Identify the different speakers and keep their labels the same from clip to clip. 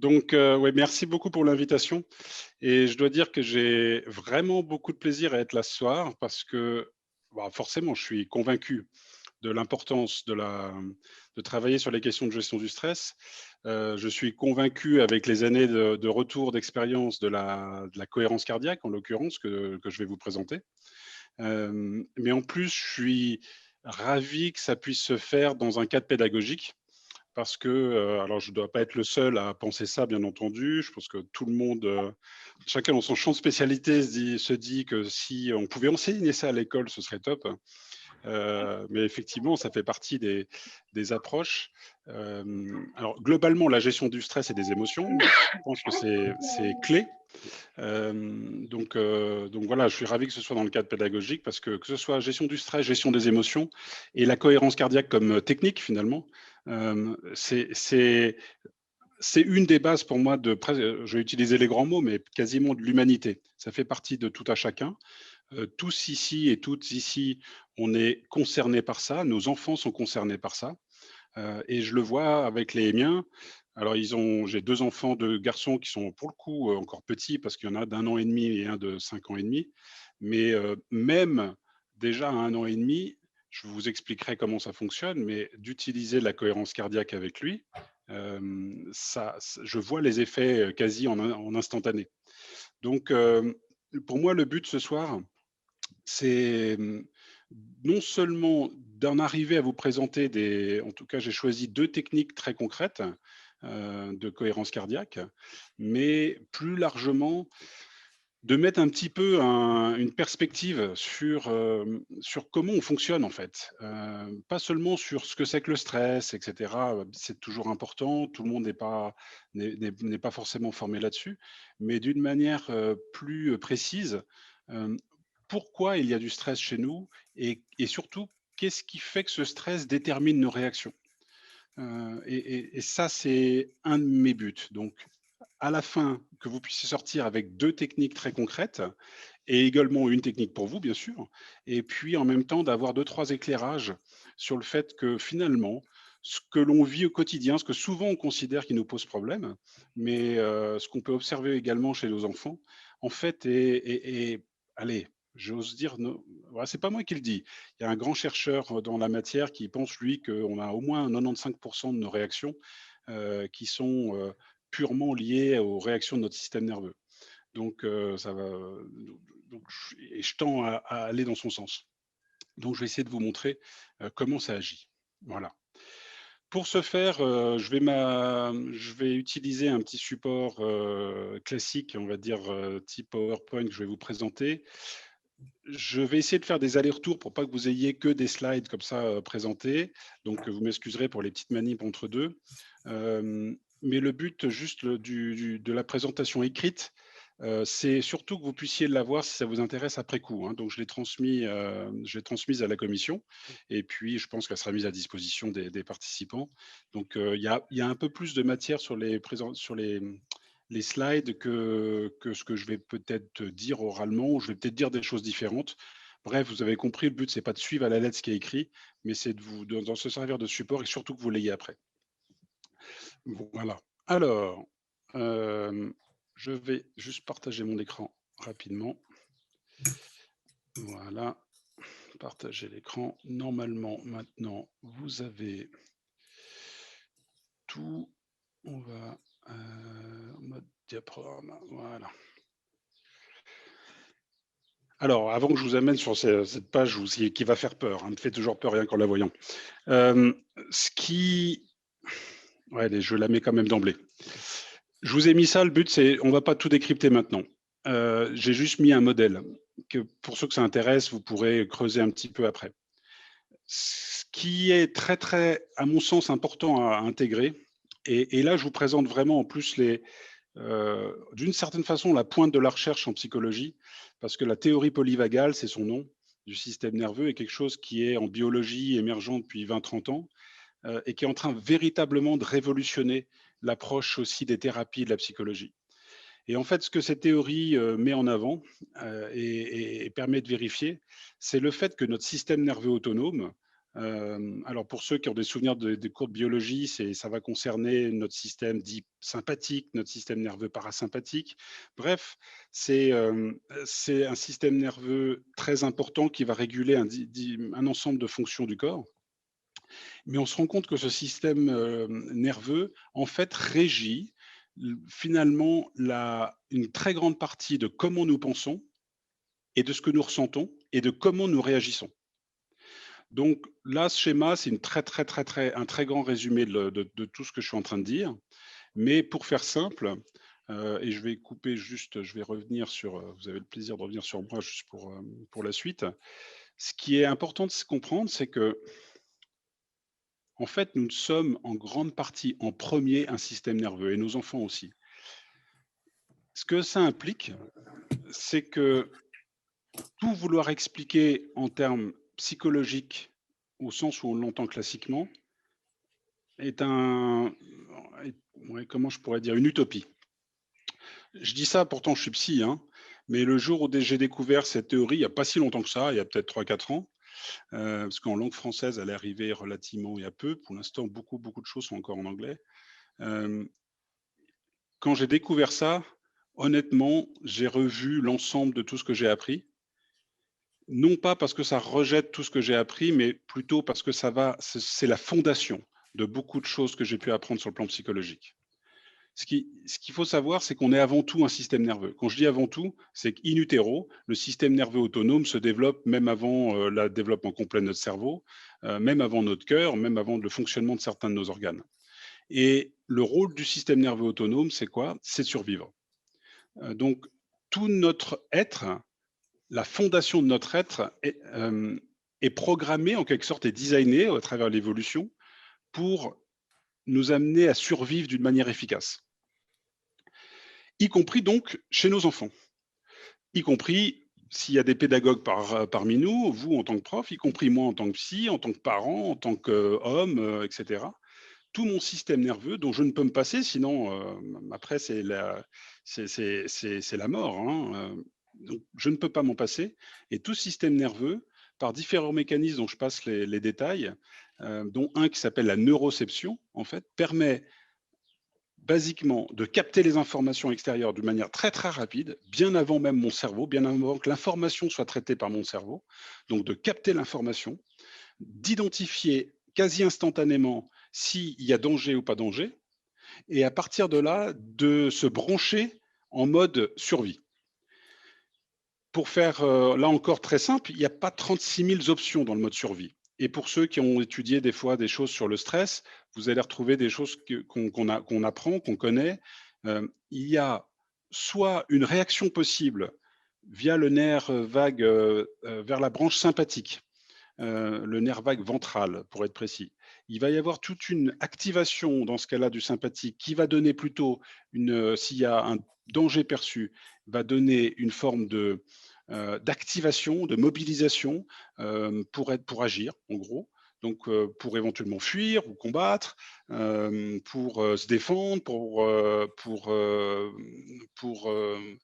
Speaker 1: Ouais, merci beaucoup pour l'invitation. Et je dois dire que j'ai vraiment beaucoup de plaisir à être là ce soir parce que bah, forcément, je suis convaincu de l'importance de travailler sur les questions de gestion du stress. Je suis convaincu avec les années de retour d'expérience de la cohérence cardiaque, en l'occurrence, que je vais vous présenter. Mais en plus, je suis ravi que ça puisse se faire dans un cadre pédagogique parce que, alors je ne dois pas être le seul à penser ça, bien entendu. Je pense que tout le monde, chacun dans son champ de spécialité se dit que si on pouvait enseigner ça à l'école, ce serait top. Mais effectivement, ça fait partie des approches. Alors globalement, la gestion du stress et des émotions, je pense que c'est clé. Donc voilà, je suis ravi que ce soit dans le cadre pédagogique parce que ce soit gestion du stress, gestion des émotions et la cohérence cardiaque comme technique finalement, c'est une des bases pour moi je vais utiliser les grands mots, mais quasiment de l'humanité. Ça fait partie de tout à chacun. Tous ici et toutes ici, on est concernés par ça. Nos enfants sont concernés par ça. Et je le vois avec les miens. Alors j'ai 2 enfants, 2 garçons qui sont pour le coup, encore petits parce qu'il y en a d'1 an et demi et un de 5 ans et demi. Mais, même déjà à 1 an et demi, je vous expliquerai comment ça fonctionne, mais d'utiliser la cohérence cardiaque avec lui, je vois les effets, quasi en instantané. Donc, pour moi, le but ce soir, c'est, non seulement d'en arriver à vous présenter en tout cas, j'ai choisi 2 techniques très concrètes, de cohérence cardiaque, mais plus largement, de mettre un petit peu une perspective sur comment on fonctionne en fait. Pas seulement sur ce que c'est que le stress et cetera, c'est toujours important, tout le monde n'est pas forcément formé là-dessus, mais d'une manière, plus, précise, hem, pourquoi il y a du stress chez nous et surtout, qu'est-ce qui fait que ce stress détermine nos réactions? Et ça, c'est un de mes buts. Donc à la fin, que vous puissiez sortir avec 2 techniques très concrètes et également une technique pour vous, bien sûr. Et puis en même temps, d'avoir deux trois éclairages sur le fait que finalement, ce que l'on vit au quotidien, ce que souvent on considère qui nous pose problème, mais ce qu'on peut observer également chez nos enfants, en fait est allez, j'ose dire no voilà, c'est pas moi qui le dis. Il y a un grand chercheur, dans la matière qui pense lui qu'on a au moins 95 de nos réactions, qui sont, purement liées aux réactions de notre système nerveux. Donc, ça va, donc je tends à aller dans son sens. Donc je vais essayer de vous montrer, comment ça agit. Voilà. Pour ce faire, je vais utiliser un petit support, classique, on va dire, type PowerPoint que je vais vous présenter. Je vais essayer de faire des allers-retours pour pas que vous ayez que des slides comme ça, présentés. Donc, vous m'excuserez pour les petites manips entre 2. Mais le but juste de la présentation écrite, c'est surtout que vous puissiez la voir si ça vous intéresse après coup, hein. Donc je l'ai transmise à la commission et puis je pense qu'elle sera mise à disposition des participants. Donc, il y a un peu plus de matière sur les slides que ce que je vais peut-être dire oralement, ou je vais peut-être dire des choses différentes. Bref, vous avez compris, le but, c'est pas de suivre à la lettre ce qui est écrit, mais c'est d'en se servir de support et surtout que vous l'ayez après. Voilà. Alors, je vais juste partager mon écran rapidement. Voilà, partager l'écran. Normalement, maintenant, vous avez tout. On va, mode diaporama, voilà. Alors, avant que je vous amène sur cette page qui va faire peur, hein, me fait toujours peur rien qu'en la voyant. Hem, ce qui Ouais, allez, je la mets quand même d'emblée. Je vous ai mis ça, le but c'est on va pas tout décrypter maintenant. J'ai juste mis un modèle que pour ceux que ça intéresse, vous pourrez creuser un petit peu après. Ce qui est très, très, à mon sens, important à intégrer et là, je vous présente vraiment en plus d'une certaine façon, la pointe de la recherche en psychologie, parce que la théorie polyvagale, c'est son nom, du système nerveux, est quelque chose qui est en biologie émergent depuis 20-30 ans, et qui est en train véritablement de révolutionner l'approche aussi des thérapies de la psychologie. Et en fait, ce que cette théorie, met en avant, et permet de vérifier, c'est le fait que notre système nerveux autonome, Alors pour ceux qui ont des souvenirs des cours de biologie, ça va concerner notre système dit sympathique, notre système nerveux parasympathique. Bref, c'est un système nerveux très important qui va réguler un ensemble de fonctions du corps. Mais on se rend compte que ce système, nerveux, en fait, régit finalement une très grande partie de comment nous pensons et de ce que nous ressentons et de comment nous réagissons. Donc là, ce schéma, c'est une un très grand résumé de tout ce que je suis en train de dire. Mais pour faire simple, et je vais couper juste, je vais revenir sur, vous avez le plaisir de revenir sur moi juste pour la suite. Ce qui est important de se comprendre, c'est que en fait, nous sommes en grande partie, en premier un système nerveux et nos enfants aussi. Ce que ça implique, c'est que tout vouloir expliquer en termes psychologiques, au sens où on l'entend classiquement, est ouais, comment je pourrais dire? Une utopie. Je dis ça, pourtant je suis psy, hein, mais le jour où j'ai découvert cette théorie, il y a pas si longtemps que ça, il y a peut-être 3, 4 ans, parce qu'en langue française, elle est arrivée relativement il y a peu. Pour l'instant, beaucoup de choses sont encore en anglais. Hem, Quand j'ai découvert ça, honnêtement, j'ai revu l'ensemble de tout ce que j'ai appris. Non pas parce que ça rejette tout ce que j'ai appris, mais plutôt parce que c'est la fondation de beaucoup de choses que j'ai pu apprendre sur le plan psychologique. Ce qu'il faut savoir, c'est qu'on est avant tout un système nerveux. Quand je dis avant tout, c'est qu'in utero, le système nerveux autonome se développe même avant le développement complet de notre cerveau, même avant notre cœur, même avant le fonctionnement de certains de nos organes. Et le rôle du système nerveux autonome, c'est quoi? C'est de survivre. Donc, tout notre être, la fondation de notre être est programmée en quelque sorte, est designée à travers l'évolution pour nous amener à survivre d'une manière efficace, y compris donc chez nos enfants, y compris s'il y a des pédagogues parmi nous, vous en tant que prof, y compris moi en tant que psy, en tant que parent, en tant qu'homme, etc. Tout mon système nerveux dont je ne peux me passer, sinon après c'est la mort, hein, donc je ne peux pas m'en passer. Et tout système nerveux, par différents mécanismes dont je passe les détails, dont un qui s'appelle la neuroception, en fait, permet basiquement de capter les informations extérieures d'une manière très rapide, bien avant même mon cerveau, bien avant que l'information soit traitée par mon cerveau. Donc de capter l'information, d'identifier quasi instantanément s'il y a danger ou pas danger, et à partir de là, de se brancher en mode survie. Pour faire, là encore très simple, il n'y a pas 36 000 options dans le mode survie. Et pour ceux qui ont étudié des fois des choses sur le stress, vous allez retrouver des choses qu'on apprend, qu'on connaît. Il y a soit une réaction possible via le nerf vague vers la branche sympathique, le nerf vague ventral, pour être précis. Il va y avoir toute une activation dans ce cas-là du sympathique qui va donner plutôt s'il y a un danger perçu, va donner une forme d'activation, de mobilisation pour agir, en gros. Donc, pour éventuellement fuir ou combattre, pour se défendre, pour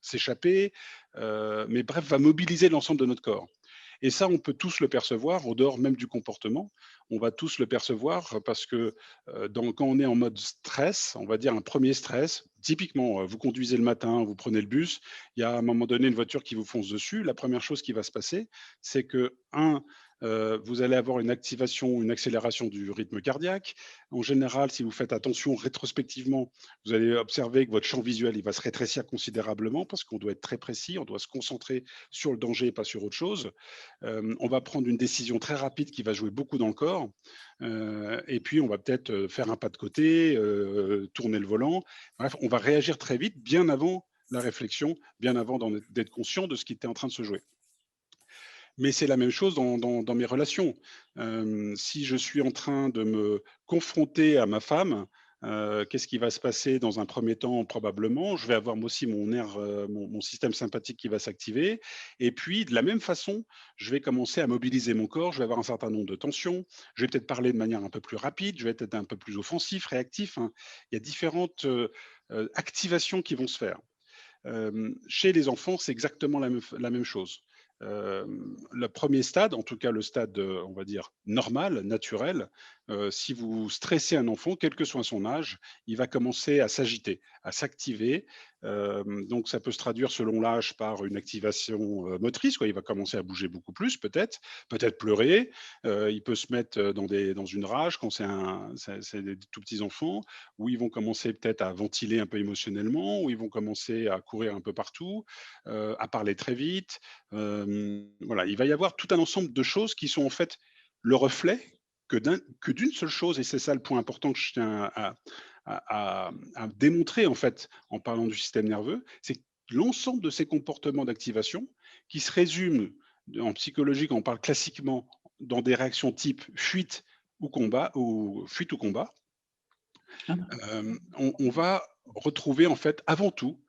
Speaker 1: s'échapper, mais bref, va mobiliser l'ensemble de notre corps. Et ça, on peut tous le percevoir, au dehors même du comportement. On va tous le percevoir parce que quand on est en mode stress, on va dire un premier stress, typiquement, vous conduisez le matin, vous prenez le bus, il y a à un moment donné une voiture qui vous fonce dessus. La première chose qui va se passer, c'est que, vous allez avoir une activation, une accélération du rythme cardiaque. En général, si vous faites attention rétrospectivement, vous allez observer que votre champ visuel, il va se rétrécir considérablement parce qu'on doit être très précis, on doit se concentrer sur le danger et pas sur autre chose. On va prendre une décision très rapide qui va jouer beaucoup dans le corps, et puis on va peut-être, faire un pas de côté, tourner le volant. Bref, on va réagir très vite, bien avant la réflexion, bien avant d'être conscient de ce qui était en train de se jouer. Mais c'est la même chose dans mes relations. Si je suis en train de me confronter à ma femme, qu'est-ce qui va se passer dans un premier temps? Probablement, je vais avoir moi aussi mon nerf, mon système sympathique qui va s'activer et puis de la même façon, je vais commencer à mobiliser mon corps, je vais avoir un certain nombre de tensions, je vais peut-être parler de manière un peu plus rapide, je vais être un peu plus offensif, réactif, hein. Il y a différentes, activations qui vont se faire. Chez les enfants, c'est exactement la même chose. le premier stade, en tout cas le stade, on va dire normal, naturel, si vous stressez un enfant, quel que soit son âge, il va commencer à s'agiter, à s'activer. Donc ça peut se traduire selon l'âge par une activation, motrice, quoi. Il va commencer à bouger beaucoup plus peut-être pleurer, il peut se mettre, dans une rage quand c'est des tout petits enfants, où ils vont commencer peut-être à ventiler un peu émotionnellement, où ils vont commencer à courir un peu partout, à parler très vite. Voilà, il va y avoir tout un ensemble de choses qui sont en fait le reflet que d'une seule chose, et c'est ça le point important que je tiens à démontrer en fait en parlant du système nerveux, c'est que l'ensemble de ces comportements d'activation qui se résument en psychologie, quand on parle classiquement dans des réactions type fuite ou combat,
Speaker 2: Ah d'accord.
Speaker 1: on va retrouver en fait avant tout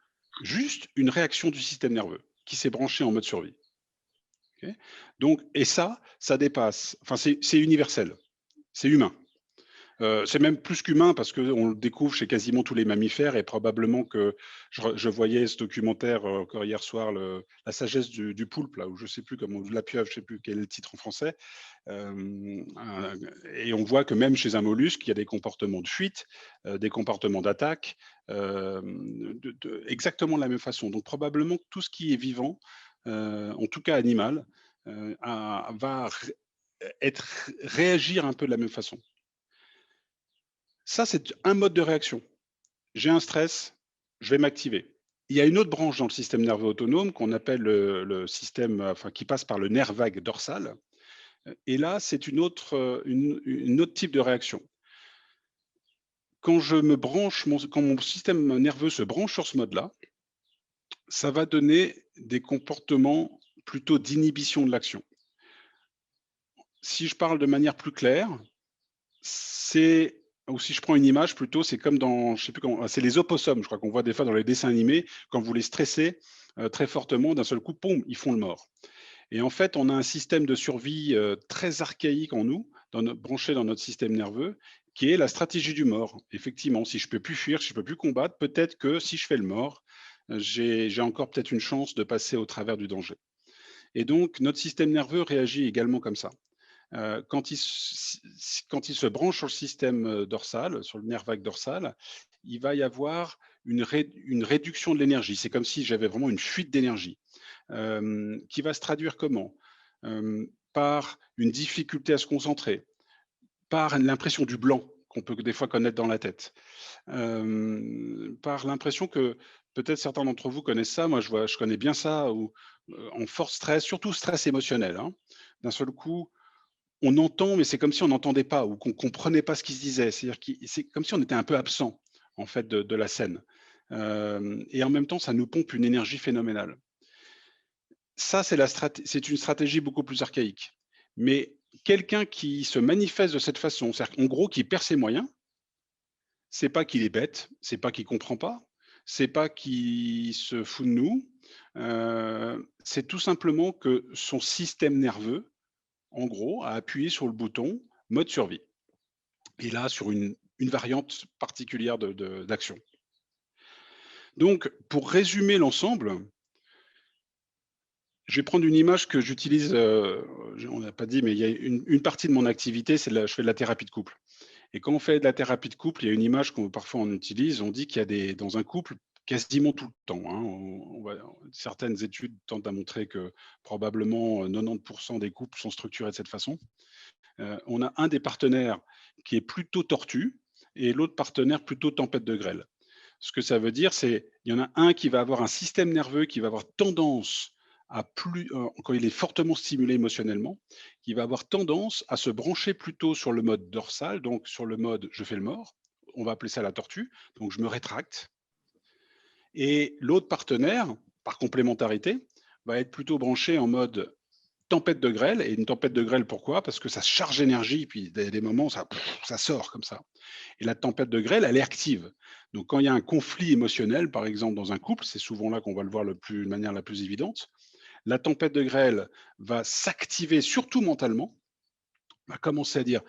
Speaker 1: juste une réaction du système nerveux qui s'est branché en mode survie. OK. Donc et ça dépasse, enfin c'est universel, c'est humain. C'est même plus qu'humain parce qu'on le découvre chez quasiment tous les mammifères, et probablement que je voyais ce documentaire, encore hier soir, La sagesse du poulpe là, ou je sais plus comment, ou de la pieuvre, je sais plus quel est le titre en français. Et on voit que même chez un mollusque, il y a des comportements de fuite, des comportements d'attaque, exactement de la même façon. Donc probablement que tout ce qui est vivant, en tout cas animal, va réagir un peu de la même façon. Ça, c'est un mode de réaction. J'ai un stress, je vais m'activer. Il y a une autre branche dans le système nerveux autonome qu'on appelle le système, enfin, qui passe par le nerf vague dorsal. Et là, c'est une autre type de réaction. Quand mon système nerveux se branche sur ce mode-là, ça va donner des comportements plutôt d'inhibition de l'action. Si je parle de manière plus claire, c'est ou si je prends une image plutôt, c'est comme dans, je sais plus comment, c'est les opossums, je crois qu'on voit des fois dans les dessins animés, quand vous les stressez, très fortement, d'un seul coup, poum, ils font le mort. Et en fait, on a un système de survie, très archaïque en nous, branché dans notre système nerveux, qui est la stratégie du mort. Effectivement, si je peux plus fuir, si je peux plus combattre, peut-être que si je fais le mort, j'ai encore peut-être une chance de passer au travers du danger. Et donc notre système nerveux réagit également comme ça. Quand il se branche sur le système, dorsal, sur le nerf vague dorsal, il va y avoir une réduction de l'énergie. C'est comme si j'avais vraiment une fuite d'énergie, qui va se traduire comment? Par une difficulté à se concentrer, par l'impression du blanc qu'on peut des fois connaître dans la tête, par l'impression que peut-être certains d'entre vous connaissent ça, moi je connais bien ça, où, en fort stress, surtout stress émotionnel, hein, d'un seul coup, on entend, mais c'est comme si on n'entendait pas ou qu'on comprenait pas ce qui se disait. C'est comme si on était un peu absent, en fait, de la scène. Et en même temps, ça nous pompe une énergie phénoménale. Ça, c'est une stratégie beaucoup plus archaïque. Mais quelqu'un qui se manifeste de cette façon, c'est-à-dire qu'en gros, qui perd ses moyens, c'est pas qu'il est bête, c'est pas qu'il comprend pas, c'est pas qu'il se fout de nous, c'est tout simplement que son système nerveux, en gros, a appuyé sur le bouton mode survie. Et là, sur une variante particulière d'action. Donc, pour résumer l'ensemble, je vais prendre une image que j'utilise, on n'a pas dit, mais il y a une partie de mon activité, je fais de la thérapie de couple. Et quand on fait de la thérapie de couple, il y a une image qu'on parfois on utilise, on dit qu'il y a dans un couple, quasiment tout le temps, hein, certaines études tentent à montrer que probablement 90% des couples sont structurés de cette façon. On a un des partenaires qui est plutôt tortue et l'autre partenaire plutôt tempête de grêle. Ce que ça veut dire, c'est il y en a un qui va avoir un système nerveux qui va avoir tendance quand il est fortement stimulé émotionnellement, qui va avoir tendance à se brancher plutôt sur le mode dorsal, donc sur le mode je fais le mort. On va appeler ça la tortue. Donc je me rétracte. Et l'autre partenaire, par complémentarité, va être plutôt branché en mode tempête de grêle. Et une tempête de grêle, pourquoi? Parce que ça se charge d'énergie, puis des moments, ça sort comme ça. Et la tempête de grêle, elle est active. Donc quand il y a un conflit émotionnel, par exemple dans un couple, c'est souvent là qu'on va le voir de manière la plus évidente, la tempête de grêle va s'activer surtout mentalement, va commencer à dire: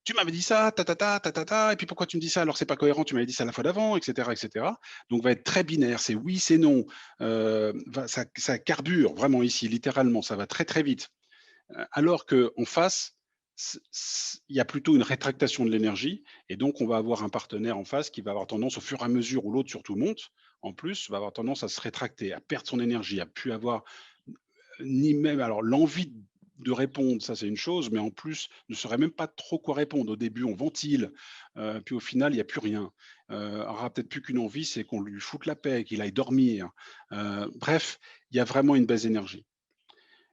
Speaker 1: tu m'avais dit ça, ta, et puis pourquoi tu me dis ça alors que c'est pas cohérent, tu m'avais dit ça la fois d'avant, etc., etc. Donc va être très binaire, c'est oui, c'est non. Ça carbure vraiment ici, littéralement, ça va très très vite. Alors qu'en face, il y a plutôt une rétractation de l'énergie et donc on va avoir un partenaire en face qui va avoir tendance, au fur et à mesure où l'autre surtout monte, en plus, va avoir tendance à se rétracter, à perdre son énergie, à plus avoir ni même alors l'envie de répondre, ça c'est une chose, mais en plus, ne saurait même pas trop quoi répondre. Au début, on ventile, puis au final, il y a plus rien. Aura peut-être plus qu'une envie, c'est qu'on lui foute la paix, qu'il aille dormir. Bref, il y a vraiment une baisse d'énergie.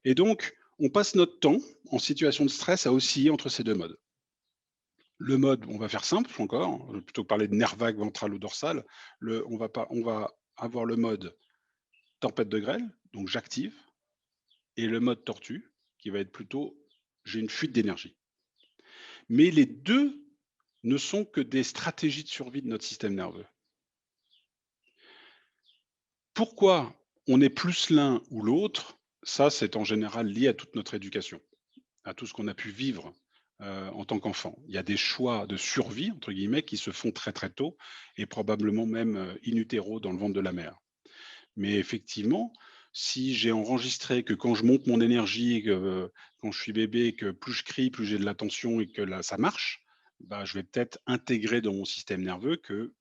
Speaker 1: Et donc, on passe notre temps en situation de stress à osciller entre ces 2 modes. Le mode, on va faire simple encore, plutôt que parler de nerf vague ventral ou dorsal, on va avoir le mode tempête de grêle, donc j'active, et le mode tortue, qui va être plutôt j'ai une fuite d'énergie. Mais les 2 ne sont que des stratégies de survie de notre système nerveux. Pourquoi on est plus l'un ou l'autre? Ça, c'est en général lié à toute notre éducation, à tout ce qu'on a pu vivre, en tant qu'enfant. Il y a des choix de «survie» entre guillemets qui se font très, très tôt et probablement même, in utero dans le ventre de la mère. Mais effectivement, si j'ai enregistré que quand je monte mon énergie, que quand je suis bébé, que plus je crie, plus j'ai de l'attention et que là ça marche, bah, je vais peut-être intégrer dans mon système nerveux que,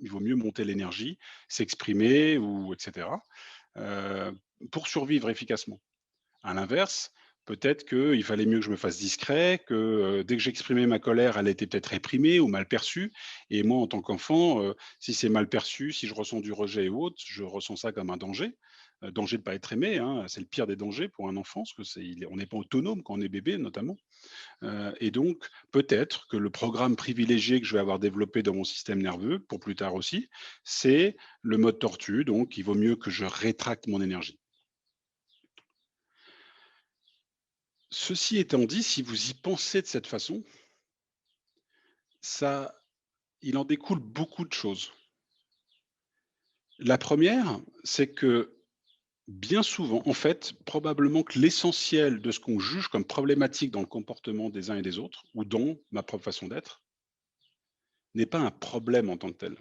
Speaker 1: il vaut mieux monter l'énergie, s'exprimer ou et cetera, heu, pour survivre efficacement. À l'inverse, peut-être qu'il fallait mieux que je me fasse discret, que, dès que j'exprimais ma colère, elle était peut-être réprimée ou mal perçue et moi, en tant qu'enfant, si c'est mal perçu, si je ressens du rejet ou autre, je ressens ça comme un danger. Danger de pas être aimé, hein, c'est le pire des dangers pour un enfant, parce que on n'est pas autonome quand on est bébé notamment, et donc peut-être que le programme privilégié que je vais avoir développé dans mon système nerveux, pour plus tard aussi, c'est le mode tortue, donc il vaut mieux que je rétracte mon énergie. Ceci étant dit, si vous y pensez de cette façon, ça il en découle beaucoup de choses. La première, c'est que bien souvent, en fait, probablement que l'essentiel de ce qu'on juge comme problématique dans le comportement des uns et des autres, ou dans ma propre façon d'être, n'est pas un problème en tant que tel.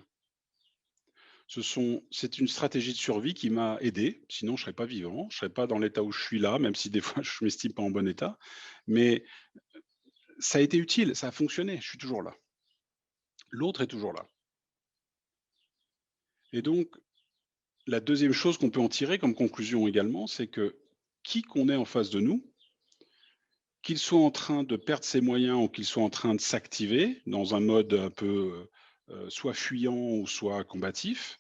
Speaker 1: C'est une stratégie de survie qui m'a aidé, sinon je serais pas vivant, je serais pas dans l'état où je suis là, même si des fois je m'estime pas en bon état. Mais ça a été utile, ça a fonctionné, je suis toujours là. L'autre est toujours là. Et donc, la deuxième chose qu'on peut en tirer comme conclusion également, c'est que qui qu'on ait en face de nous, qu'il soit en train de perdre ses moyens ou qu'il soit en train de s'activer dans un mode un peu, soit fuyant ou soit combatif,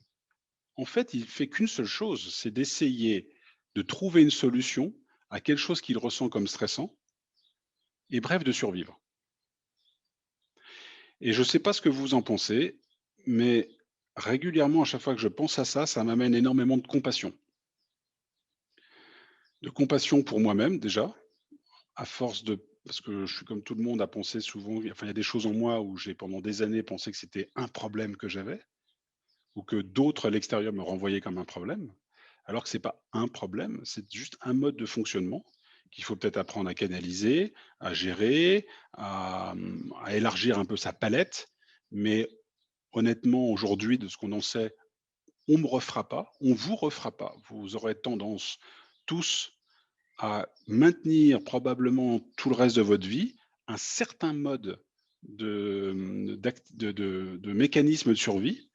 Speaker 1: en fait, il fait qu'une seule chose, c'est d'essayer de trouver une solution à quelque chose qu'il ressent comme stressant et bref, de survivre. Et je ne sais pas ce que vous en pensez, mais régulièrement, à chaque fois que je pense à ça, ça m'amène énormément de compassion. De compassion pour moi-même déjà, à force de parce que je suis comme tout le monde à penser souvent, enfin, il y a des choses en moi où j'ai pendant des années pensé que c'était un problème que j'avais ou que d'autres à l'extérieur me renvoyaient comme un problème, alors que c'est pas un problème, c'est juste un mode de fonctionnement qu'il faut peut-être apprendre à canaliser, à gérer, à élargir un peu sa palette. Mais honnêtement, aujourd'hui, de ce qu'on en sait, on me refera pas, on vous refera pas. Vous aurez tendance tous à maintenir probablement tout le reste de votre vie un certain mode de mécanisme de survie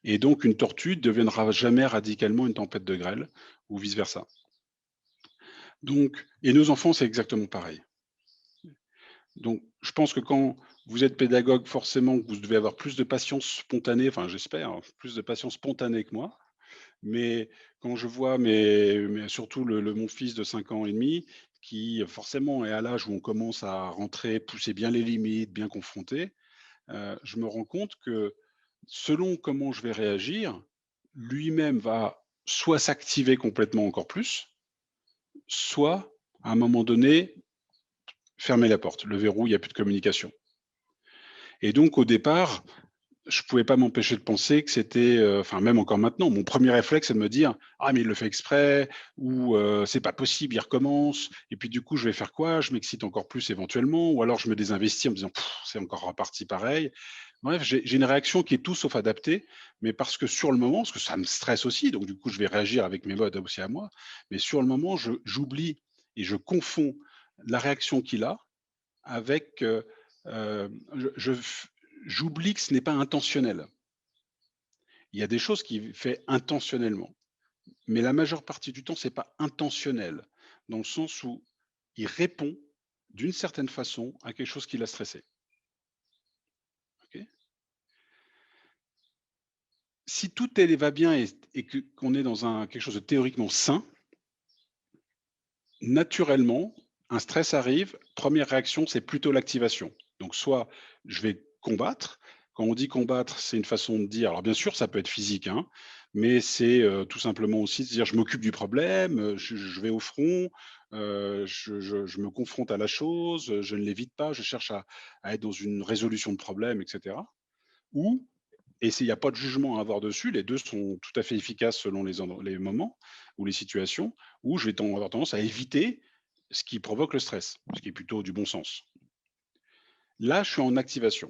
Speaker 1: et donc une tortue ne deviendra jamais radicalement une tempête de grêle ou vice versa. Donc et nos enfants, c'est exactement pareil. Donc je pense que quand vous êtes pédagogue, forcément que vous devez avoir plus de patience spontanée, enfin j'espère, hein, plus de patience spontanée que moi. Mais quand je vois surtout mon fils de 5 ans et demi qui forcément est à l'âge où on commence à rentrer, pousser bien les limites, bien confronter, je me rends compte que selon comment je vais réagir, lui-même va soit s'activer complètement encore plus, soit à un moment donné, fermer la porte, le verrou, il y a plus de communication. Et donc au départ, je pouvais pas m'empêcher de penser que c'était, enfin même encore maintenant, mon premier réflexe, c'est de me dire: «Ah mais il le fait exprès» ou «C'est pas possible, il recommence» et puis du coup, je vais faire quoi? Je m'excite encore plus éventuellement ou alors je me désinvestis en me disant: C'est encore reparti pareil». Bref, j'ai une réaction qui est tout sauf adaptée, mais parce que sur le moment, parce que ça me stresse aussi, donc du coup, je vais réagir avec mes modes aussi à moi, mais sur le moment, j'oublie et je confonds la réaction qu'il a avec, je f j'oublie que ce n'est pas intentionnel. Il y a des choses qu'il fait intentionnellement, mais la majeure partie du temps, c'est pas intentionnel, dans le sens où il répond d'une certaine façon à quelque chose qui l'a stressé, OK? Si tout va bien et qu'on est dans quelque chose de théoriquement sain, naturellement, un stress arrive, première réaction, c'est plutôt l'activation. Donc soit je vais combattre. Quand on dit combattre, c'est une façon de dire alors bien sûr, ça peut être physique, hein, mais c'est, tout simplement aussi de se dire: «Je m'occupe du problème, je vais au front, je me confronte à la chose, je ne l'évite pas, je cherche à être dans une résolution de problème» et cetera. Ou et il y a pas de jugement à avoir dessus, les 2 sont tout à fait efficaces selon les moments ou les situations, où je vais avoir tendance à éviter ce qui provoque le stress, ce qui est plutôt du bon sens. Là, je suis en activation.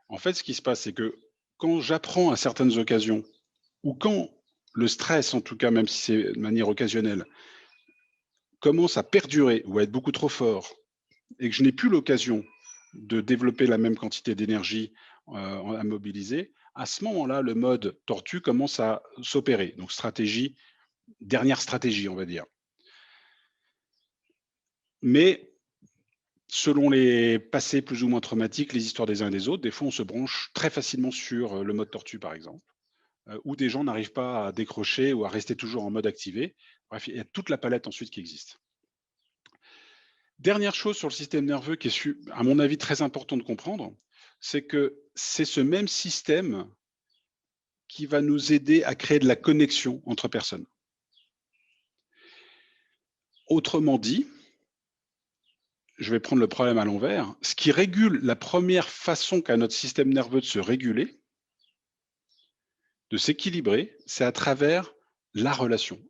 Speaker 1: En fait, ce qui se passe, c'est que quand j'apprends à certaines occasions ou quand le stress, en tout cas, même si c'est de manière occasionnelle, commence à perdurer ou à être beaucoup trop fort et que je n'ai plus l'occasion de développer la même quantité d'énergie, à mobiliser, à ce moment-là, le mode tortue commence à s'opérer. Donc dernière stratégie, on va dire. Mais selon les passés plus ou moins traumatiques, les histoires des uns et des autres, des fois, on se branche très facilement sur, le mode tortue, par exemple, où des gens n'arrivent pas à décrocher ou à rester toujours en mode activé. Bref, il y a toute la palette ensuite qui existe. Dernière chose sur le système nerveux qui est à mon avis très important de comprendre, c'est que c'est ce même système qui va nous aider à créer de la connexion entre personnes. Autrement dit, je vais prendre le problème à l'envers, ce qui régule la première façon qu'a notre système nerveux de se réguler, de s'équilibrer, c'est à travers la relation.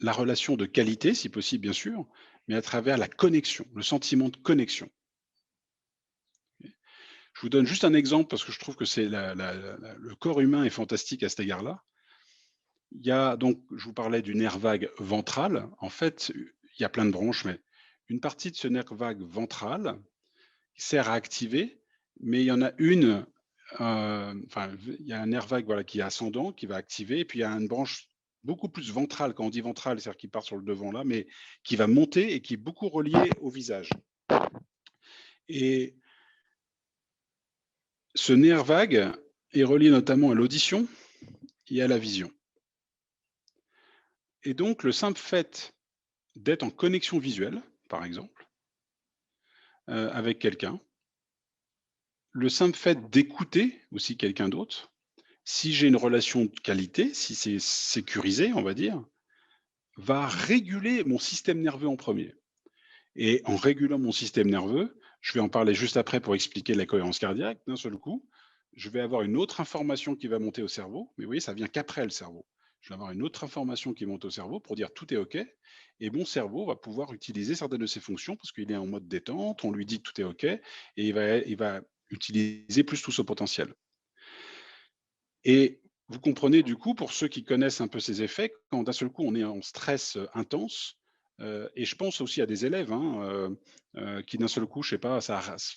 Speaker 1: La relation de qualité, si possible, bien sûr, mais à travers la connexion, le sentiment de connexion. Je vous donne juste un exemple parce que je trouve que le corps humain est fantastique à cet égard-là. Il y a donc, je vous parlais du nerf vague ventral. En fait, il y a plein de branches, mais une partie de ce nerf vague ventral sert à activer, mais il y en a une, enfin, il y a un nerf vague, voilà, qui est ascendant, qui va activer, et puis il y a une branche beaucoup plus ventrale. Quand on dit ventrale, c'est-à-dire qui part sur le devant là, mais qui va monter et qui est beaucoup reliée au visage. Et ce nerf vague est relié notamment à l'audition et à la vision. Et donc, le simple fait d'être en connexion visuelle, par exemple, avec quelqu'un, le simple fait d'écouter aussi quelqu'un d'autre, si j'ai une relation de qualité, si c'est sécurisé, on va dire, va réguler mon système nerveux en premier. Et en régulant mon système nerveux, je vais en parler juste après pour expliquer la cohérence cardiaque, d'un seul coup, je vais avoir une autre information qui va monter au cerveau, mais vous voyez, ça vient qu'après le cerveau. Je vais avoir une autre information qui monte au cerveau pour dire tout est OK, et mon cerveau va pouvoir utiliser certaines de ses fonctions parce qu'il est en mode détente, on lui dit que tout est OK, et il va utiliser plus tout ce potentiel. Et vous comprenez du coup, pour ceux qui connaissent un peu ces effets, quand d'un seul coup on est en stress, intense, et je pense aussi à des élèves, hein, qui d'un seul coup, je sais pas,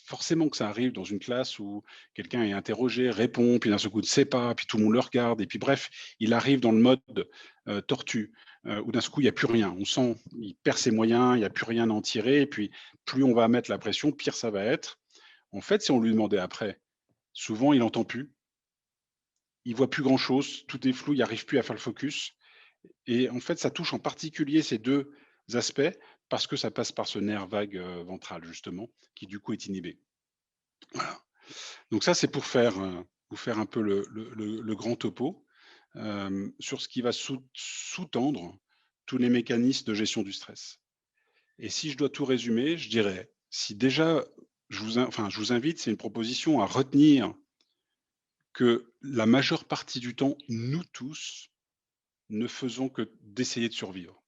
Speaker 1: forcément que ça arrive dans une classe où quelqu'un est interrogé, répond, puis d'un seul coup ne sait pas, puis tout le monde le regarde et puis bref, il arrive dans le mode, tortue, où d'un seul coup il y a plus rien. On sent, il perd ses moyens, il y a plus rien à en tirer et puis plus on va mettre la pression, pire ça va être. En fait, si on lui demandait après, souvent il entend plus. Il voit plus grand-chose, tout est flou, il arrive plus à faire le focus et en fait, ça touche en particulier ces 2 aspects parce que ça passe par ce nerf vague, ventral justement, qui du coup est inhibé. Voilà. Donc ça, c'est pour vous faire un peu le grand topo, sur ce qui va sous-tendre tous les mécanismes de gestion du stress. Et si je dois tout résumer, je dirais, si déjà je vous invite, c'est une proposition à retenir que la majeure partie du temps, nous tous, ne faisons que d'essayer de survivre.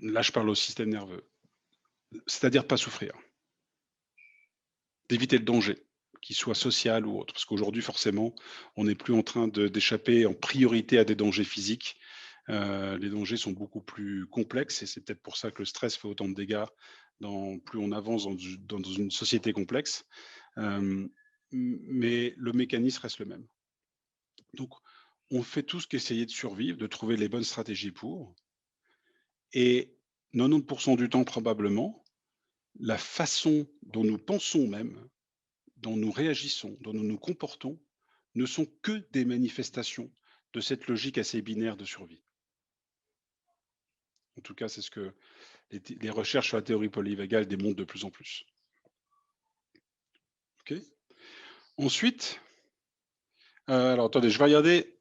Speaker 1: Là, je parle au système nerveux, c'est-à-dire pas souffrir, d'éviter le danger, qu'il soit social ou autre. Parce qu'aujourd'hui, forcément, on n'est plus en train d'échapper en priorité à des dangers physiques. Les dangers sont beaucoup plus complexes et c'est peut-être pour ça que le stress fait autant de dégâts plus on avance dans une société complexe. Mais le mécanisme reste le même. Donc, on fait tout ce qu'essayer de survivre, de trouver les bonnes stratégies pour. Et 90% du temps, probablement, la façon dont nous pensons même, dont nous réagissons, dont nous nous comportons, ne sont que des manifestations de cette logique assez binaire de survie. En tout cas, c'est ce que les recherches sur la théorie polyvagale démontrent de plus en plus. Ok. Ensuite, alors attendez, je vais regarder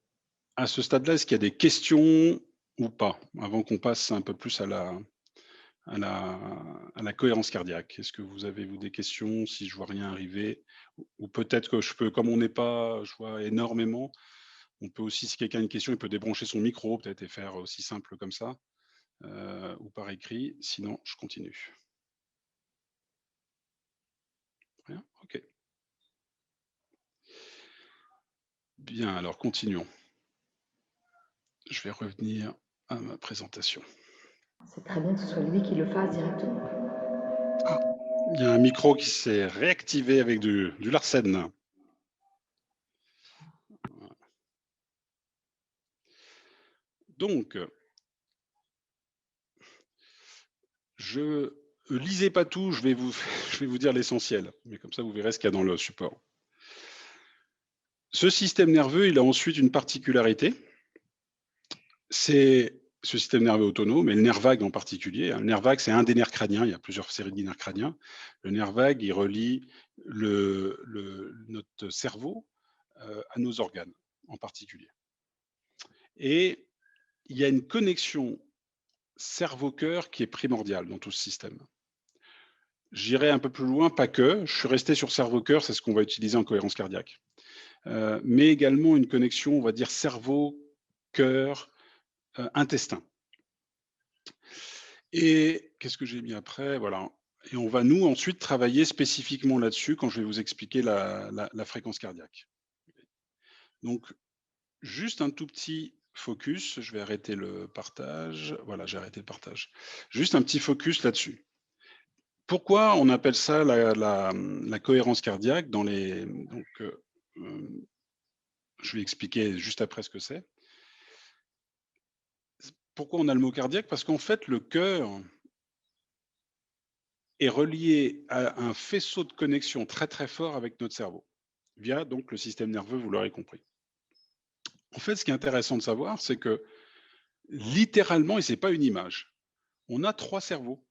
Speaker 1: à ce stade-là, est-ce qu'il y a des questions ou pas, avant qu'on passe un peu plus à la cohérence cardiaque. Est-ce que vous avez, vous, des questions, si je vois rien arriver? Ou peut-être que je peux, comme on n'est pas, je vois énormément, on peut aussi, si quelqu'un a une question, il peut débrancher son micro, peut-être, et faire aussi simple comme ça, ou par écrit. Sinon, je continue. Rien? Ok. Bien, alors continuons. Je vais revenir à ma présentation.
Speaker 3: C'est très bien que ce soit lui qui le fasse directement.
Speaker 1: Ah, il y a un micro qui s'est réactivé avec du Larsen. Donc, je lisez pas tout, je vais vous dire l'essentiel, mais comme ça vous verrez ce qu'il y a dans le support. Ce système nerveux, il a ensuite une particularité, c'est ce système nerveux autonome, et le nerf vague en particulier. Le nerf vague, c'est un des nerfs crâniens, il y a plusieurs séries de nerfs crâniens. Le nerf vague, il relie notre cerveau à nos organes en particulier. Et il y a une connexion cerveau-cœur qui est primordiale dans tout ce système. J'irai un peu plus loin, pas que, je suis resté sur cerveau-cœur, c'est ce qu'on va utiliser en cohérence cardiaque. Mais également une connexion, on va dire, cerveau, cœur, intestin. Et qu'est-ce que j'ai mis après? Voilà. Et on va, nous, ensuite, travailler spécifiquement là-dessus quand je vais vous expliquer la fréquence cardiaque. Donc, juste un tout petit focus. Je vais arrêter le partage. Voilà, j'ai arrêté le partage. Juste un petit focus là-dessus. Pourquoi on appelle ça la cohérence cardiaque dans les... Donc, je vais expliquer juste après ce que c'est. Pourquoi on a le mot cardiaque? Parce qu'en fait, le cœur est relié à un faisceau de connexion très très fort avec notre cerveau, via donc le système nerveux, vous l'aurez compris. En fait, ce qui est intéressant de savoir, c'est que littéralement, et ce n'est pas une image, on a 3 cerveaux.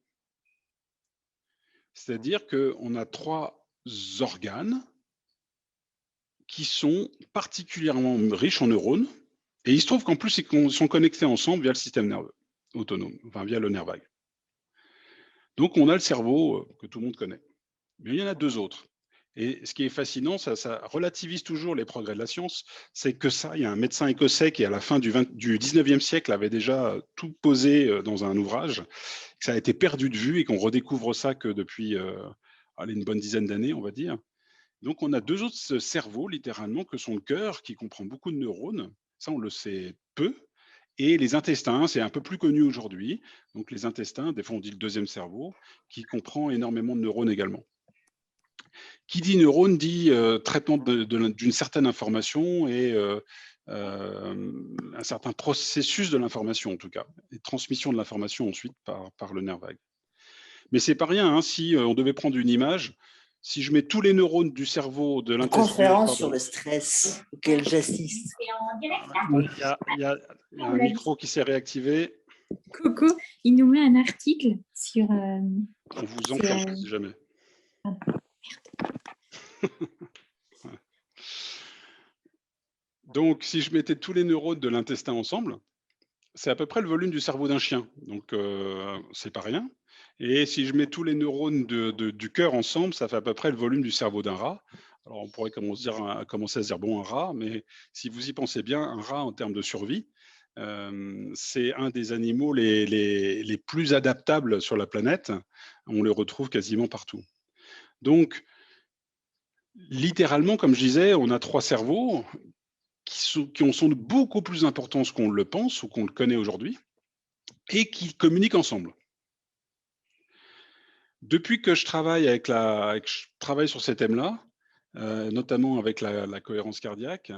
Speaker 1: C'est-à-dire qu'on a 3 organes qui sont particulièrement riches en neurones, et il se trouve qu'en plus, ils sont connectés ensemble via le système nerveux autonome, enfin via le nerf vague. Donc, on a le cerveau que tout le monde connaît. Mais il y en a 2 autres. Et ce qui est fascinant, ça relativise toujours les progrès de la science, c'est que ça, il y a un médecin écossais qui, à la fin du 19e siècle, avait déjà tout posé dans un ouvrage, que ça a été perdu de vue et qu'on redécouvre ça que depuis une bonne dizaine d'années, on va dire. Donc, on a 2 autres cerveaux, littéralement, que sont le cœur, qui comprend beaucoup de neurones. Ça, on le sait peu. Et les intestins, c'est un peu plus connu aujourd'hui. Donc, les intestins, des fois, on dit le 2e cerveau, qui comprend énormément de neurones également. Qui dit neurone dit traitement d'une certaine information et un certain processus de l'information, en tout cas, et transmission de l'information ensuite par le nerf vague. Mais c'est pas rien, hein, si on devait prendre une image, si je mets tous les neurones du cerveau de l'intestin.
Speaker 4: Conférence sur le stress auquel j'assiste.
Speaker 1: Il y a un micro qui s'est réactivé.
Speaker 2: Coco, il nous met un article sur...
Speaker 1: On vous entend, si jamais.
Speaker 2: Ah,
Speaker 1: Donc, si je mettais tous les neurones de l'intestin ensemble, c'est à peu près le volume du cerveau d'un chien. Donc, c'est pas rien. Et si je mets tous les neurones du cœur ensemble, ça fait à peu près le volume du cerveau d'un rat. Alors, on pourrait commencer à se dire, bon, un rat, mais si vous y pensez bien, un rat, en termes de survie, c'est un des animaux les plus adaptables sur la planète. On le retrouve quasiment partout. Donc, littéralement, comme je disais, on a 3 cerveaux qui sont beaucoup plus importants qu'on le pense ou qu'on le connaît aujourd'hui et qui communiquent ensemble. Depuis que je travaille je travaille sur ces thèmes-là, notamment avec la cohérence cardiaque,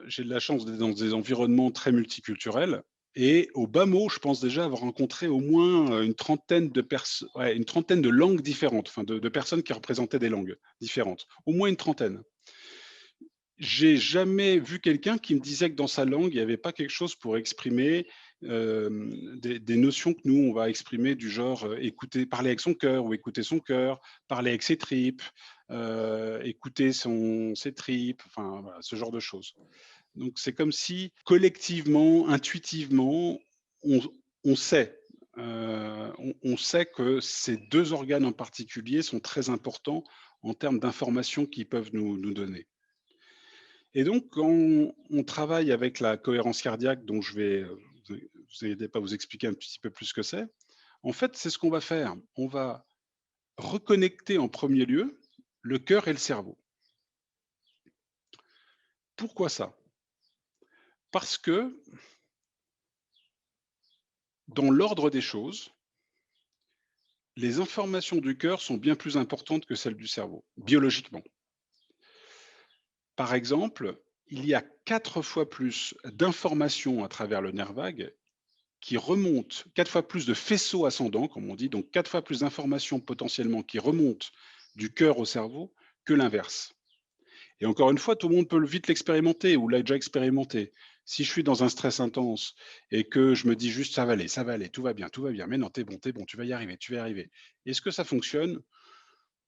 Speaker 1: j'ai de la chance d'être dans des environnements très multiculturels et au bas mot, je pense déjà avoir rencontré au moins, une trentaine de langues différentes, enfin de personnes qui représentaient des langues différentes, au moins une trentaine. J'ai jamais vu quelqu'un qui me disait que dans sa langue, il n'y avait pas quelque chose pour exprimer, des notions que nous, on va exprimer du genre, écouter parler avec son cœur ou écouter son cœur, parler avec ses tripes, écouter ses tripes, enfin voilà, ce genre de choses. Donc c'est comme si collectivement, intuitivement, on on sait, on sait que ces 2 organes en particulier sont très importants en termes d'informations qu'ils peuvent nous donner. Et donc, quand on travaille avec la cohérence cardiaque, dont je vais vous aider pas à vous expliquer un petit peu plus ce que c'est. En fait, c'est ce qu'on va faire. On va reconnecter en premier lieu le cœur et le cerveau. Pourquoi ça? Parce que dans l'ordre des choses, les informations du cœur sont bien plus importantes que celles du cerveau, biologiquement. Par exemple, il y a 4 fois plus d'informations à travers le nerf vague qui remontent 4 fois plus de faisceaux ascendants, comme on dit, donc 4 fois plus d'informations potentiellement qui remontent du cœur au cerveau que l'inverse. Et encore une fois, tout le monde peut vite l'expérimenter ou l'a déjà expérimenté. Si je suis dans un stress intense et que je me dis juste ça va aller, tout va bien, mais non, t'es bon, tu vas y arriver, tu vas y arriver. Est-ce que ça fonctionne?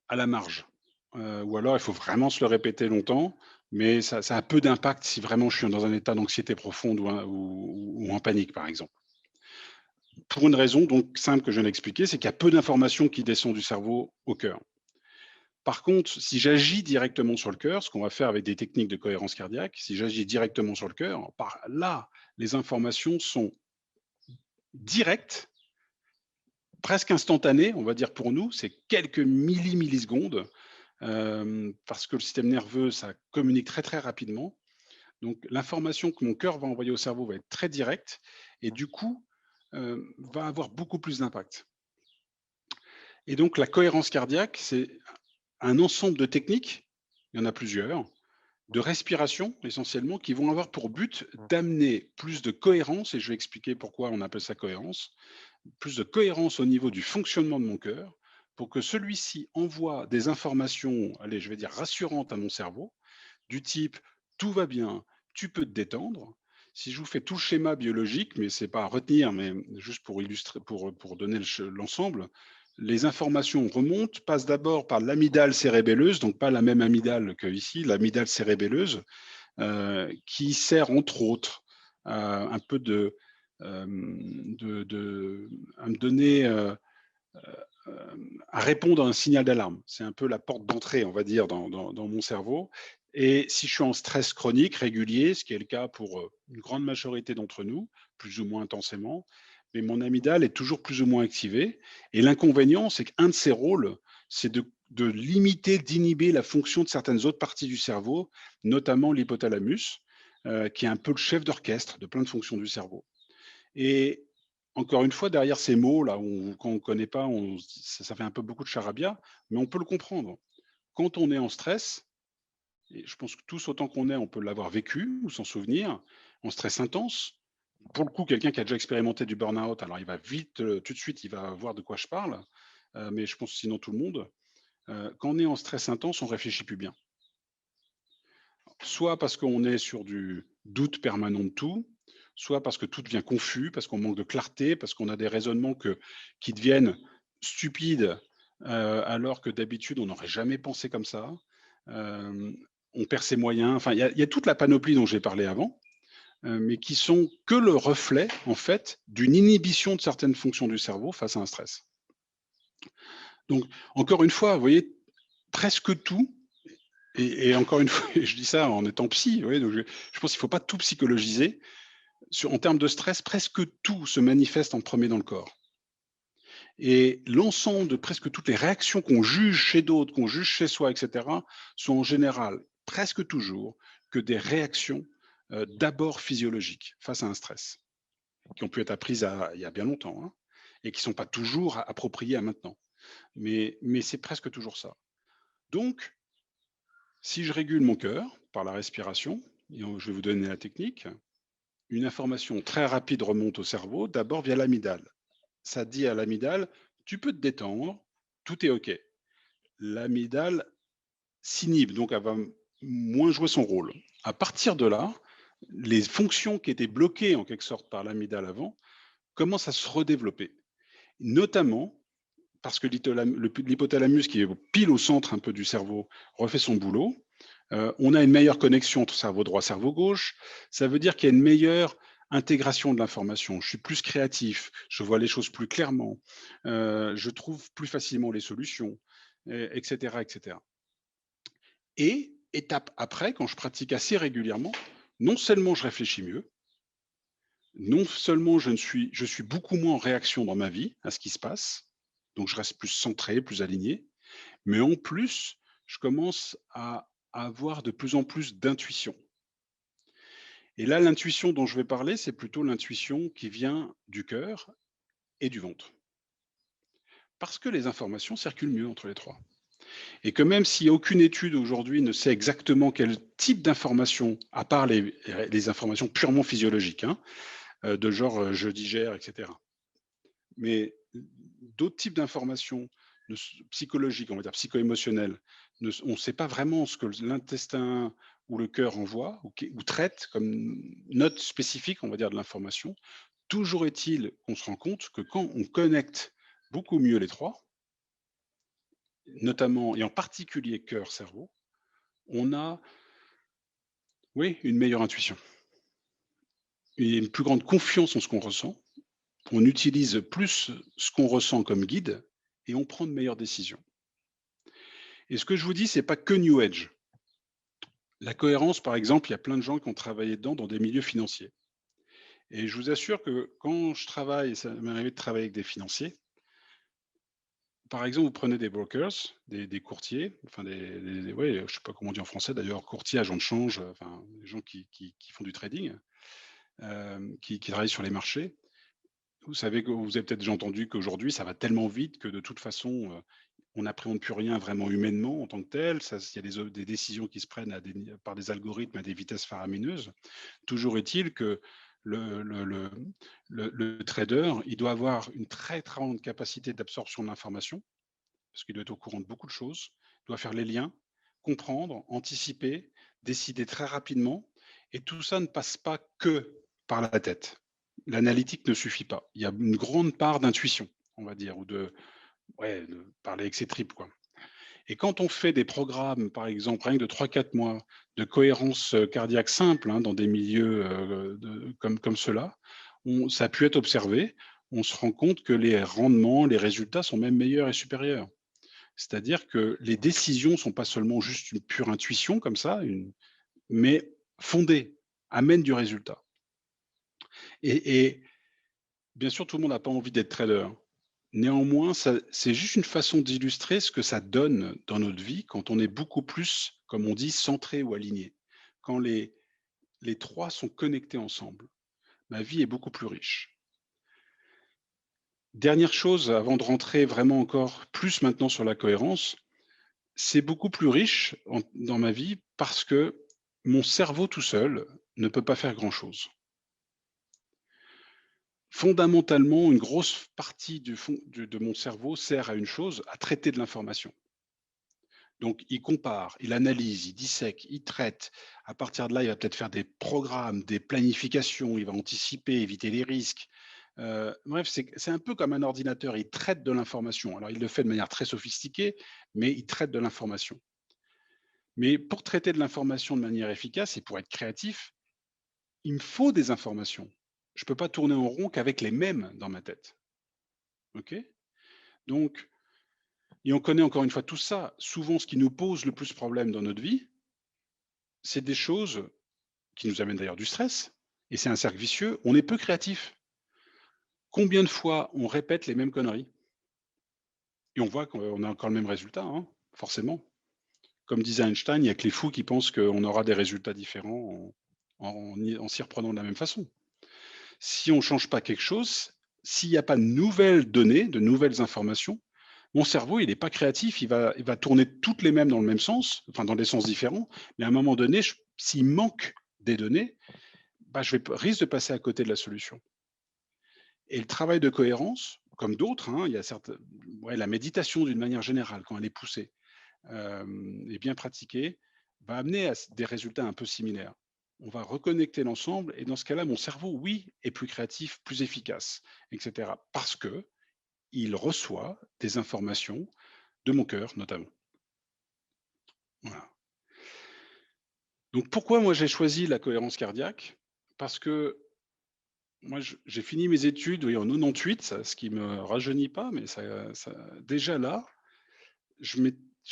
Speaker 1: À la marge. Ou alors il faut vraiment se le répéter longtemps, mais ça a peu d'impact si vraiment je suis dans un état d'anxiété profonde ou en panique, par exemple. Pour une raison donc simple que je viens d'expliquer, c'est qu'il y a peu d'informations qui descendent du cerveau au cœur. Par contre, si j'agis directement sur le cœur, ce qu'on va faire avec des techniques de cohérence cardiaque, si j'agis directement sur le cœur, par là, les informations sont directes, presque instantanées, on va dire pour nous, c'est quelques millisecondes, parce que le système nerveux, ça communique très, très rapidement. Donc l'information que mon cœur va envoyer au cerveau va être très directe et du coup, va avoir beaucoup plus d'impact. Et donc la cohérence cardiaque, c'est un ensemble de techniques, il y en a plusieurs, de respiration essentiellement, qui vont avoir pour but d'amener plus de cohérence, et je vais expliquer pourquoi on appelle ça cohérence, plus de cohérence au niveau du fonctionnement de mon cœur, pour que celui-ci envoie des informations, allez, je vais dire rassurantes à mon cerveau, du type tout va bien, tu peux te détendre. Si je vous fais tout le schéma biologique, mais c'est pas à retenir, mais juste pour illustrer, pour donner l'ensemble, les informations remontent, passent d'abord par l'amygdale cérébelleuse, donc pas la même amygdale que ici, l'amygdale cérébelleuse, qui sert entre autres un peu à me donner, à répondre à un signal d'alarme. C'est un peu la porte d'entrée, on va dire, dans mon cerveau. Et si je suis en stress chronique régulier, ce qui est le cas pour une grande majorité d'entre nous, plus ou moins intensément, mais mon amygdale est toujours plus ou moins activée. Et l'inconvénient, c'est qu'un de ses rôles, c'est de limiter, d'inhiber la fonction de certaines autres parties du cerveau, notamment l'hypothalamus, qui est un peu le chef d'orchestre de plein de fonctions du cerveau. Et encore une fois, derrière ces mots-là, quand on ne connaît pas, ça fait un peu beaucoup de charabia, mais on peut le comprendre. Quand on est en stress, et je pense que tous autant qu'on est, on peut l'avoir vécu ou s'en souvenir, en stress intense. Pour le coup, quelqu'un qui a déjà expérimenté du burn-out, alors il va vite, tout de suite, il va voir de quoi je parle, mais je pense sinon tout le monde. Quand on est en stress intense, on réfléchit plus bien. Soit parce qu'on est sur du doute permanent de tout, soit parce que tout devient confus, parce qu'on manque de clarté, parce qu'on a des raisonnements qui deviennent stupides, alors que d'habitude on n'aurait jamais pensé comme ça. On perd ses moyens, enfin il y a toute la panoplie dont j'ai parlé avant, mais qui sont que le reflet en fait d'une inhibition de certaines fonctions du cerveau face à un stress. Donc, encore une fois, vous voyez, presque tout, et encore une fois, je dis ça en étant psy, vous voyez, donc je pense qu'il ne faut pas tout psychologiser. En termes de stress, presque tout se manifeste en premier dans le corps. Et l'ensemble de presque toutes les réactions qu'on juge chez d'autres, qu'on juge chez soi, etc., sont en général, presque toujours, que des réactions d'abord physiologiques face à un stress, qui ont pu être apprises il y a bien longtemps, hein, et qui ne sont pas toujours appropriées à maintenant. Mais c'est presque toujours ça. Donc, si je régule mon cœur par la respiration, et je vais vous donner la technique, une information très rapide remonte au cerveau, d'abord via l'amygdale. Ça dit à l'amygdale, tu peux te détendre, tout est OK. L'amygdale s'inhibe, donc elle va moins jouer son rôle. À partir de là, les fonctions qui étaient bloquées en quelque sorte par l'amygdale avant commencent à se redévelopper, notamment parce que l'hypothalamus, qui est pile au centre un peu du cerveau, refait son boulot. On a une meilleure connexion entre cerveau droit, cerveau gauche. Ça veut dire qu'il y a une meilleure intégration de l'information. Je suis plus créatif, je vois les choses plus clairement, je trouve plus facilement les solutions, etc., etc. Et étape après, quand je pratique assez régulièrement, non seulement je réfléchis mieux, non seulement je suis beaucoup moins en réaction dans ma vie à ce qui se passe, donc je reste plus centré, plus aligné, mais en plus, je commence à avoir de plus en plus d'intuition. Et là, l'intuition dont je vais parler, c'est plutôt l'intuition qui vient du cœur et du ventre. Parce que les informations circulent mieux entre les trois. Et que même si aucune étude aujourd'hui ne sait exactement quel type d'informations, à part les informations purement physiologiques, hein, de genre je digère, etc. Mais d'autres types d'informations psychologiques, on va dire psycho-émotionnelles, on ne sait pas vraiment ce que l'intestin ou le cœur envoie ou traite comme note spécifique, on va dire, de l'information. Toujours est-il qu'on se rend compte que quand on connecte beaucoup mieux les trois, notamment et en particulier cœur-cerveau, on a, oui, une meilleure intuition, une plus grande confiance en ce qu'on ressent. On utilise plus ce qu'on ressent comme guide et on prend de meilleures décisions. Et ce que je vous dis, c'est pas que New Age. La cohérence, par exemple, il y a plein de gens qui ont travaillé dedans dans des milieux financiers. Et je vous assure que quand je travaille, ça m'est arrivé de travailler avec des financiers, par exemple, vous prenez des brokers, des courtiers, enfin ouais, je ne sais pas comment on dit en français d'ailleurs, courtiers, agents de change, enfin, des gens qui font du trading, qui travaillent sur les marchés. Vous savez que vous avez peut-être déjà entendu qu'aujourd'hui, ça va tellement vite que de toute façon, on n'appréhende plus rien vraiment humainement en tant que tel. Il y a des décisions qui se prennent par des algorithmes à des vitesses faramineuses. Toujours est-il que le trader, il doit avoir une très, très grande capacité d'absorption de l'information, parce qu'il doit être au courant de beaucoup de choses, il doit faire les liens, comprendre, anticiper, décider très rapidement. Et tout ça ne passe pas que par la tête. L'analytique ne suffit pas. Il y a une grande part d'intuition, on va dire, ou de parler avec ses tripes, quoi. Et quand on fait des programmes, par exemple, rien que de 3-4 mois de cohérence cardiaque simple, hein, dans des milieux comme ceux-là, ça a pu être observé, on se rend compte que les rendements, les résultats sont même meilleurs et supérieurs. C'est-à-dire que les décisions ne sont pas seulement juste une pure intuition comme ça, mais fondées, amènent du résultat. Et bien sûr, tout le monde n'a pas envie d'être trader. Néanmoins, c'est juste une façon d'illustrer ce que ça donne dans notre vie quand on est beaucoup plus, comme on dit, centré ou aligné. Quand les trois sont connectés ensemble, ma vie est beaucoup plus riche. Dernière chose, avant de rentrer vraiment encore plus maintenant sur la cohérence, c'est beaucoup plus riche dans ma vie parce que mon cerveau tout seul ne peut pas faire grand-chose. Fondamentalement, une grosse partie de mon cerveau sert à une chose, à traiter de l'information. Donc, il compare, il analyse, il dissèque, il traite. À partir de là, il va peut-être faire des programmes, des planifications, il va anticiper, éviter les risques. Bref, c'est un peu comme un ordinateur, il traite de l'information. Alors, il le fait de manière très sophistiquée, mais il traite de l'information. Mais pour traiter de l'information de manière efficace et pour être créatif, il me faut des informations. Je ne peux pas tourner en rond qu'avec les mêmes dans ma tête. OK? Donc, Et on connaît encore une fois tout ça. Souvent, ce qui nous pose le plus problème dans notre vie, c'est des choses qui nous amènent d'ailleurs du stress. Et c'est un cercle vicieux. On est peu créatif. Combien de fois on répète les mêmes conneries et on voit qu'on a encore le même résultat, hein, forcément. Comme disait Einstein, il n'y a que les fous qui pensent qu'on aura des résultats différents en s'y reprenant de la même façon. Si on ne change pas quelque chose, s'il n'y a pas de nouvelles données, de nouvelles informations, mon cerveau, il n'est pas créatif, il va tourner toutes les mêmes dans le même sens, enfin dans des sens différents, mais à un moment donné, s'il manque des données, bah, risque de passer à côté de la solution. Et le travail de cohérence, comme d'autres, hein, il y a la méditation d'une manière générale, quand elle est poussée et bien pratiquée, va amener à des résultats un peu similaires. On va reconnecter l'ensemble et dans ce cas-là, mon cerveau, oui, est plus créatif, plus efficace, etc. Parce que il reçoit des informations de mon cœur, notamment. Voilà. Donc pourquoi moi j'ai choisi la cohérence cardiaque? Parce que moi j'ai fini mes études oui, en 98, ce qui me rajeunit pas, mais déjà là, je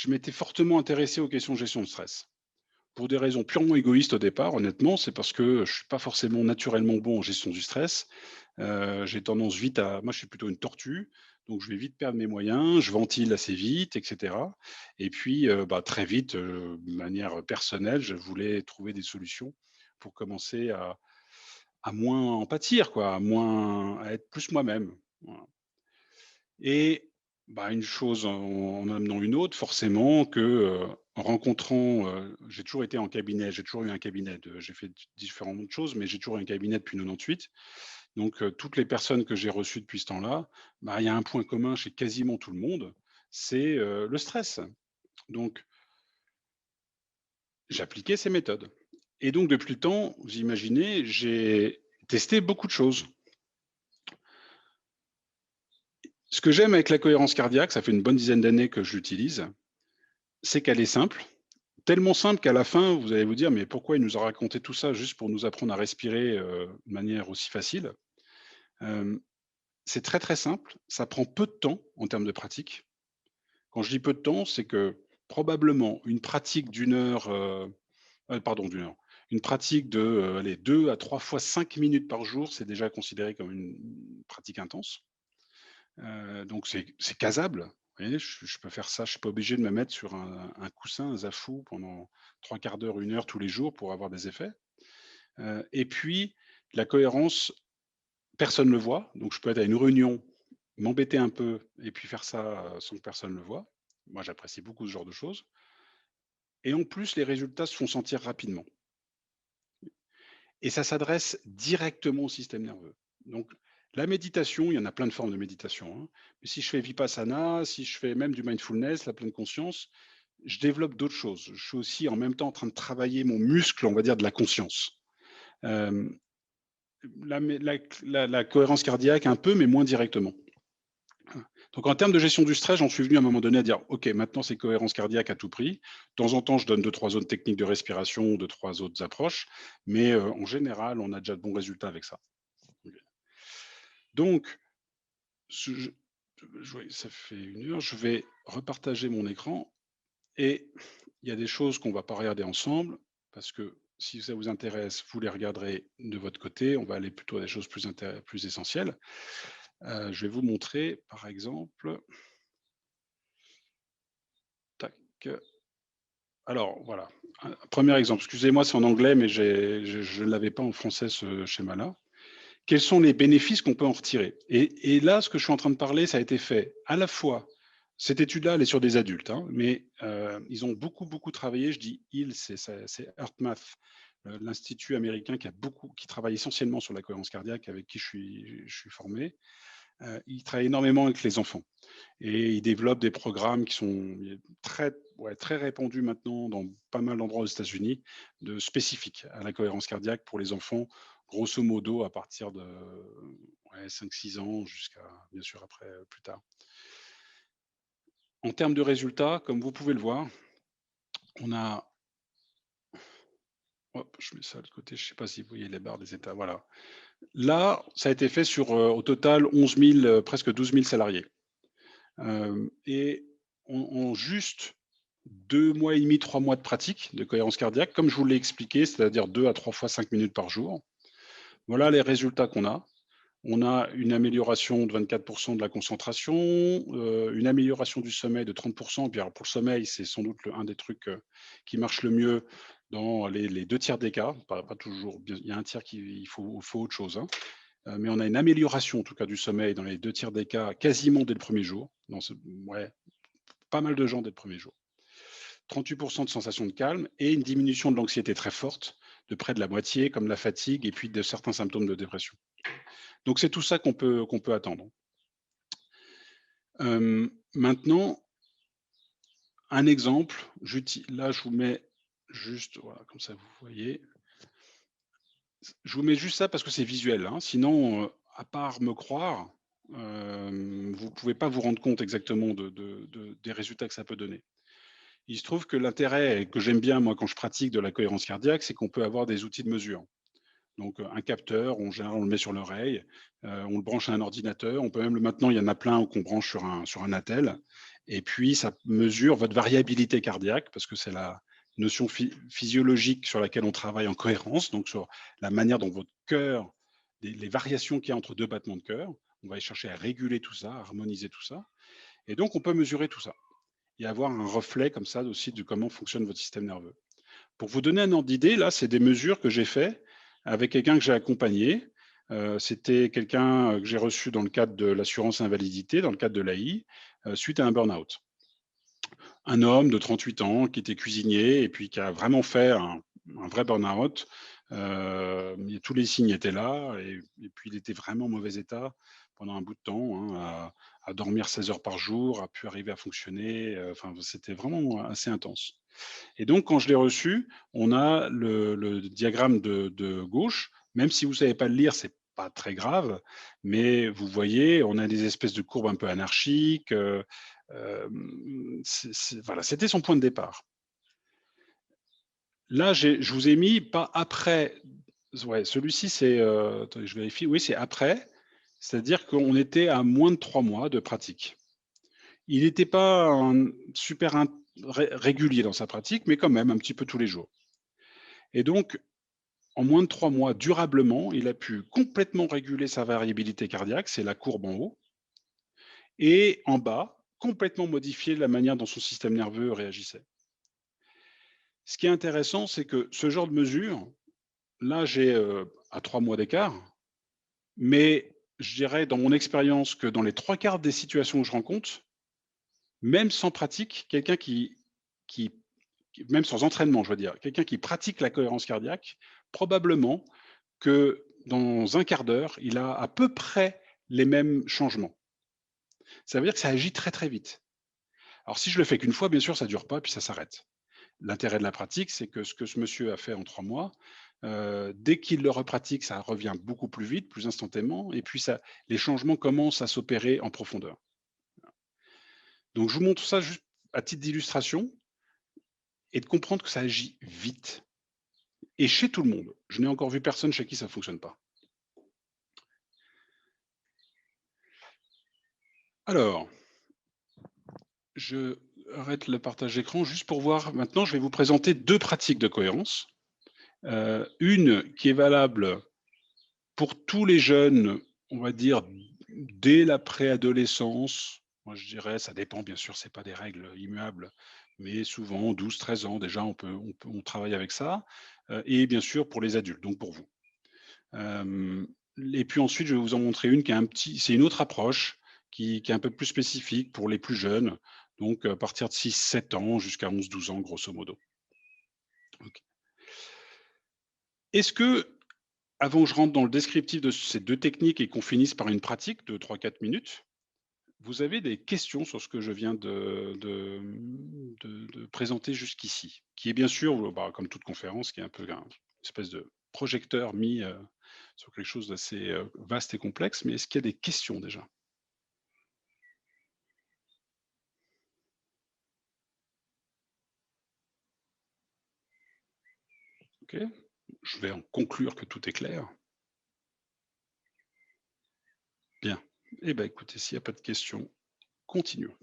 Speaker 1: m'étais fortement intéressé aux questions de gestion de stress. Pour des raisons purement égoïstes au départ, honnêtement, c'est parce que je suis pas forcément naturellement bon en gestion du stress. J'ai tendance vite moi je suis plutôt une tortue, donc je vais vite perdre mes moyens, je ventile assez vite, et cetera. Et puis, très vite, de manière personnelle, je voulais trouver des solutions pour commencer à moins en pâtir quoi, à être plus moi-même. Voilà. Et une chose en amenant une autre, forcément que, en rencontrant, j'ai toujours été en cabinet, j'ai toujours eu un cabinet j'ai fait différentes choses, mais j'ai toujours eu un cabinet depuis 98. Donc, toutes les personnes que j'ai reçues depuis ce temps-là, il y a un point commun chez quasiment tout le monde, c'est, le stress. Donc, j'appliquais ces méthodes. Et donc depuis le temps, vous imaginez, j'ai testé beaucoup de choses. Ce que j'aime avec la cohérence cardiaque, ça fait une bonne dizaine d'années que je l'utilise, c'est qu'elle est simple. Tellement simple qu'à la fin, vous allez vous dire: «Mais pourquoi il nous a raconté tout ça juste pour nous apprendre à respirer, de manière aussi facile?» Hem, c'est très, très simple, ça prend peu de temps en termes de pratique. Quand je dis peu de temps, c'est que probablement une pratique d'une heure, pardon d'une heure, une pratique de, allez 2 à 3 fois 5 minutes par jour, c'est déjà considéré comme une pratique intense. Donc c'est casable. Vous voyez, je peux faire ça, je suis pas obligé de me mettre sur un coussin, un zafou pendant 3/4 d'heure, 1 heure tous les jours pour avoir des effets. Et puis la cohérence, personne ne le voit, donc je peux être à une réunion, m'embêter un peu et puis faire ça, sans que personne le voie. Moi, j'apprécie beaucoup ce genre de choses et en plus, les résultats se font sentir rapidement et ça s'adresse directement au système nerveux. Donc la méditation, il y en a plein de formes de méditation, hein, mais si je fais vipassana, si je fais même du mindfulness, la pleine conscience, je développe d'autres choses. Je suis aussi en même temps en train de travailler mon muscle, on va dire, de la conscience. Hem, la cohérence cardiaque un peu, mais moins directement. Donc en termes de gestion du stress, j'en suis venu à un moment donné à dire: «OK, maintenant c'est cohérence cardiaque à tout prix». De temps en temps, je donne 2-3 autres techniques de respiration, 2-3 autres approches, mais en général, on a déjà de bons résultats avec ça. Donc ce ouais, ça fait 1 heure, je vais repartager mon écran et il y a des choses qu'on va pas regarder ensemble parce que si ça vous intéresse, vous les regarderez de votre côté. On va aller plutôt à des choses plus essentielles. Je vais vous montrer par exemple tac. Alors voilà, un premier exemple. Excusez-moi, c'est en anglais, mais je ne l'avais pas en français ce schéma-là. Quels sont les bénéfices qu'on peut en retirer? Et là, ce que je suis en train de parler, ça a été fait à la fois cette étude-là, elle est sur des adultes, hein, mais ils ont beaucoup, beaucoup travaillé. Je dis «ils», c'est HeartMath, l'institut américain qui travaille essentiellement sur la cohérence cardiaque, avec qui je suis formé. Ils travaillent énormément avec les enfants et ils développent des programmes qui sont très répandus maintenant dans pas mal d'endroits aux États-Unis, spécifiques à la cohérence cardiaque pour les enfants, grosso modo à partir de 5-6 ans jusqu'à, bien sûr, après, plus tard. En termes de résultats, comme vous pouvez le voir, on a hop, je mets ça de côté, je ne sais pas si vous voyez les barres des états, voilà. Là, ça a été fait sur, au total 11 000, presque 12 000 salariés. Et dans juste 2 mois et demi, 3 mois de pratique de cohérence cardiaque, comme je vous l'ai expliqué, c'est-à-dire 2 à 3 fois 5 minutes par jour. Voilà les résultats qu'on a. On a une amélioration de 24% de la concentration, une amélioration du sommeil de 30%. Puis alors pour le sommeil, c'est sans doute un des trucs qui marche le mieux dans les 2 tiers des cas. Pas toujours, il y a un tiers il faut autre chose. Hein. Mais on a une amélioration en tout cas du sommeil dans les 2 tiers des cas, quasiment dès le premier jour. Ouais, pas mal de gens dès le premier jour. 38% de sensation de calme et une diminution de l'anxiété très forte, de près de la moitié, comme la fatigue et puis de certains symptômes de dépression. Donc c'est tout ça qu'on peut attendre. Maintenant, un exemple, là je vous mets juste, voilà, comme ça vous voyez. Je vous mets juste ça parce que c'est visuel, hein. Sinon, à part me croire, vous ne pouvez pas vous rendre compte exactement des résultats que ça peut donner. Il se trouve que l'intérêt que j'aime bien, moi, quand je pratique de la cohérence cardiaque, c'est qu'on peut avoir des outils de mesure. Donc, un capteur, on le met sur l'oreille, on le branche à un ordinateur. On peut même, maintenant, il y en a plein qu'on branche sur un attel. Et puis, ça mesure votre variabilité cardiaque, parce que c'est la notion physiologique sur laquelle on travaille en cohérence, donc sur la manière dont votre cœur, les variations qu'il y a entre 2 battements de cœur. On va aller chercher à réguler tout ça, à harmoniser tout ça. Et donc, on peut mesurer tout ça et avoir un reflet comme ça aussi de comment fonctionne votre système nerveux. Pour vous donner un ordre d'idée, là, c'est des mesures que j'ai fait avec quelqu'un que j'ai accompagné. C'était quelqu'un que j'ai reçu dans le cadre de l'assurance invalidité, dans le cadre de l'AI, suite à un burn-out. Un homme de 38 ans qui était cuisinier et puis qui a vraiment fait un vrai burn-out. Tous les signes étaient là et puis il était vraiment en mauvais état pendant un bout de temps, hein, à dormir 16 heures par jour, a pu arriver à fonctionner. Enfin, c'était vraiment assez intense. Et donc, quand je l'ai reçu, on a le diagramme de gauche. Même si vous ne savez pas le lire, c'est pas très grave. Mais vous voyez, on a des espèces de courbes un peu anarchiques. Voilà, c'était son point de départ. Là, je vous ai mis pas après. Ouais, celui-ci, c'est. Attendez, je vérifie. Oui, c'est après. C'est-à-dire qu'on était à moins de 3 mois de pratique. Il n'était pas super régulier dans sa pratique, mais quand même un petit peu tous les jours. Et donc, en moins de 3 mois, durablement, il a pu complètement réguler sa variabilité cardiaque, c'est la courbe en haut, et en bas, complètement modifier la manière dont son système nerveux réagissait. Ce qui est intéressant, c'est que ce genre de mesure, là, j'ai à 3 mois d'écart, mais je dirais dans mon expérience que dans les 3/4 des situations que je rencontre, même sans pratique, quelqu'un même sans entraînement, je veux dire, quelqu'un qui pratique la cohérence cardiaque, probablement que dans un quart d'heure, il a à peu près les mêmes changements. Ça veut dire que ça agit très, très vite. Alors si je le fais qu'une fois, bien sûr, ça ne dure pas, puis ça s'arrête. L'intérêt de la pratique, c'est que ce que ce monsieur a fait en 3 mois, dès qu'il le repratique, ça revient beaucoup plus vite, plus instantanément, et puis les changements commencent à s'opérer en profondeur. Donc je vous montre ça juste à titre d'illustration et de comprendre que ça agit vite. Et chez tout le monde. Je n'ai encore vu personne chez qui ça ne fonctionne pas. Alors, je arrête le partage d'écran juste pour voir. Maintenant, je vais vous présenter 2 pratiques de cohérence. Une qui est valable pour tous les jeunes, on va dire dès la préadolescence. Moi, je dirais, ça dépend, bien sûr, c'est pas des règles immuables, mais souvent 12-13 ans déjà, on travaille avec ça. Et bien sûr pour les adultes, donc pour vous. Et puis ensuite, je vais vous en montrer une qui est c'est une autre approche qui est un peu plus spécifique pour les plus jeunes, donc à partir de 6-7 ans jusqu'à 11-12 ans, grosso modo. Okay. Est-ce que, avant que je rentre dans le descriptif de ces 2 techniques et qu'on finisse par une pratique de 3-4 minutes, vous avez des questions sur ce que je viens de présenter jusqu'ici, qui est bien sûr, comme toute conférence, qui est un peu une espèce de projecteur mis sur quelque chose d'assez vaste et complexe, mais est-ce qu'il y a des questions déjà? Ok, je vais en conclure que tout est clair. Bien. Eh bien, écoutez, s'il n'y a pas de questions, continuons.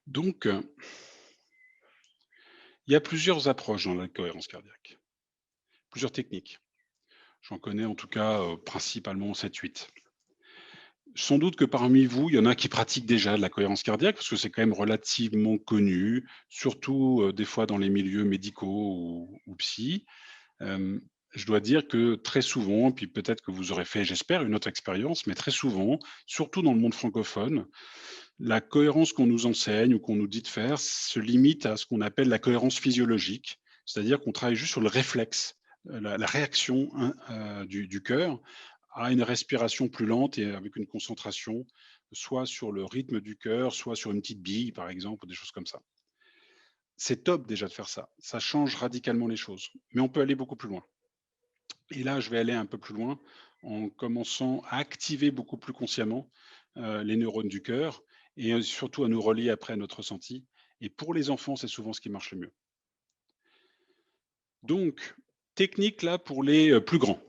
Speaker 1: Donc, il y a plusieurs approches dans la cohérence cardiaque, plusieurs techniques. J'en connais en tout cas principalement 7-8. Sans doute que parmi vous, il y en a qui pratiquent déjà de la cohérence cardiaque parce que c'est quand même relativement connu, surtout des fois dans les milieux médicaux ou psy. Euh, je dois dire que très souvent, puis peut-être que vous aurez fait, j'espère, une autre expérience, mais très souvent, surtout dans le monde francophone, la cohérence qu'on nous enseigne ou qu'on nous dit de faire se limite à ce qu'on appelle la cohérence physiologique, c'est-à-dire qu'on travaille juste sur le réflexe, la réaction du cœur à une respiration plus lente et avec une concentration soit sur le rythme du cœur, soit sur une petite bille, par exemple, ou des choses comme ça. C'est top déjà de faire ça. Ça change radicalement les choses. Mais on peut aller beaucoup plus loin. Et là, je vais aller un peu plus loin en commençant à activer beaucoup plus consciemment les neurones du cœur et surtout à nous relier après à notre ressenti. Et pour les enfants, c'est souvent ce qui marche le mieux. Donc, technique là pour les plus grands.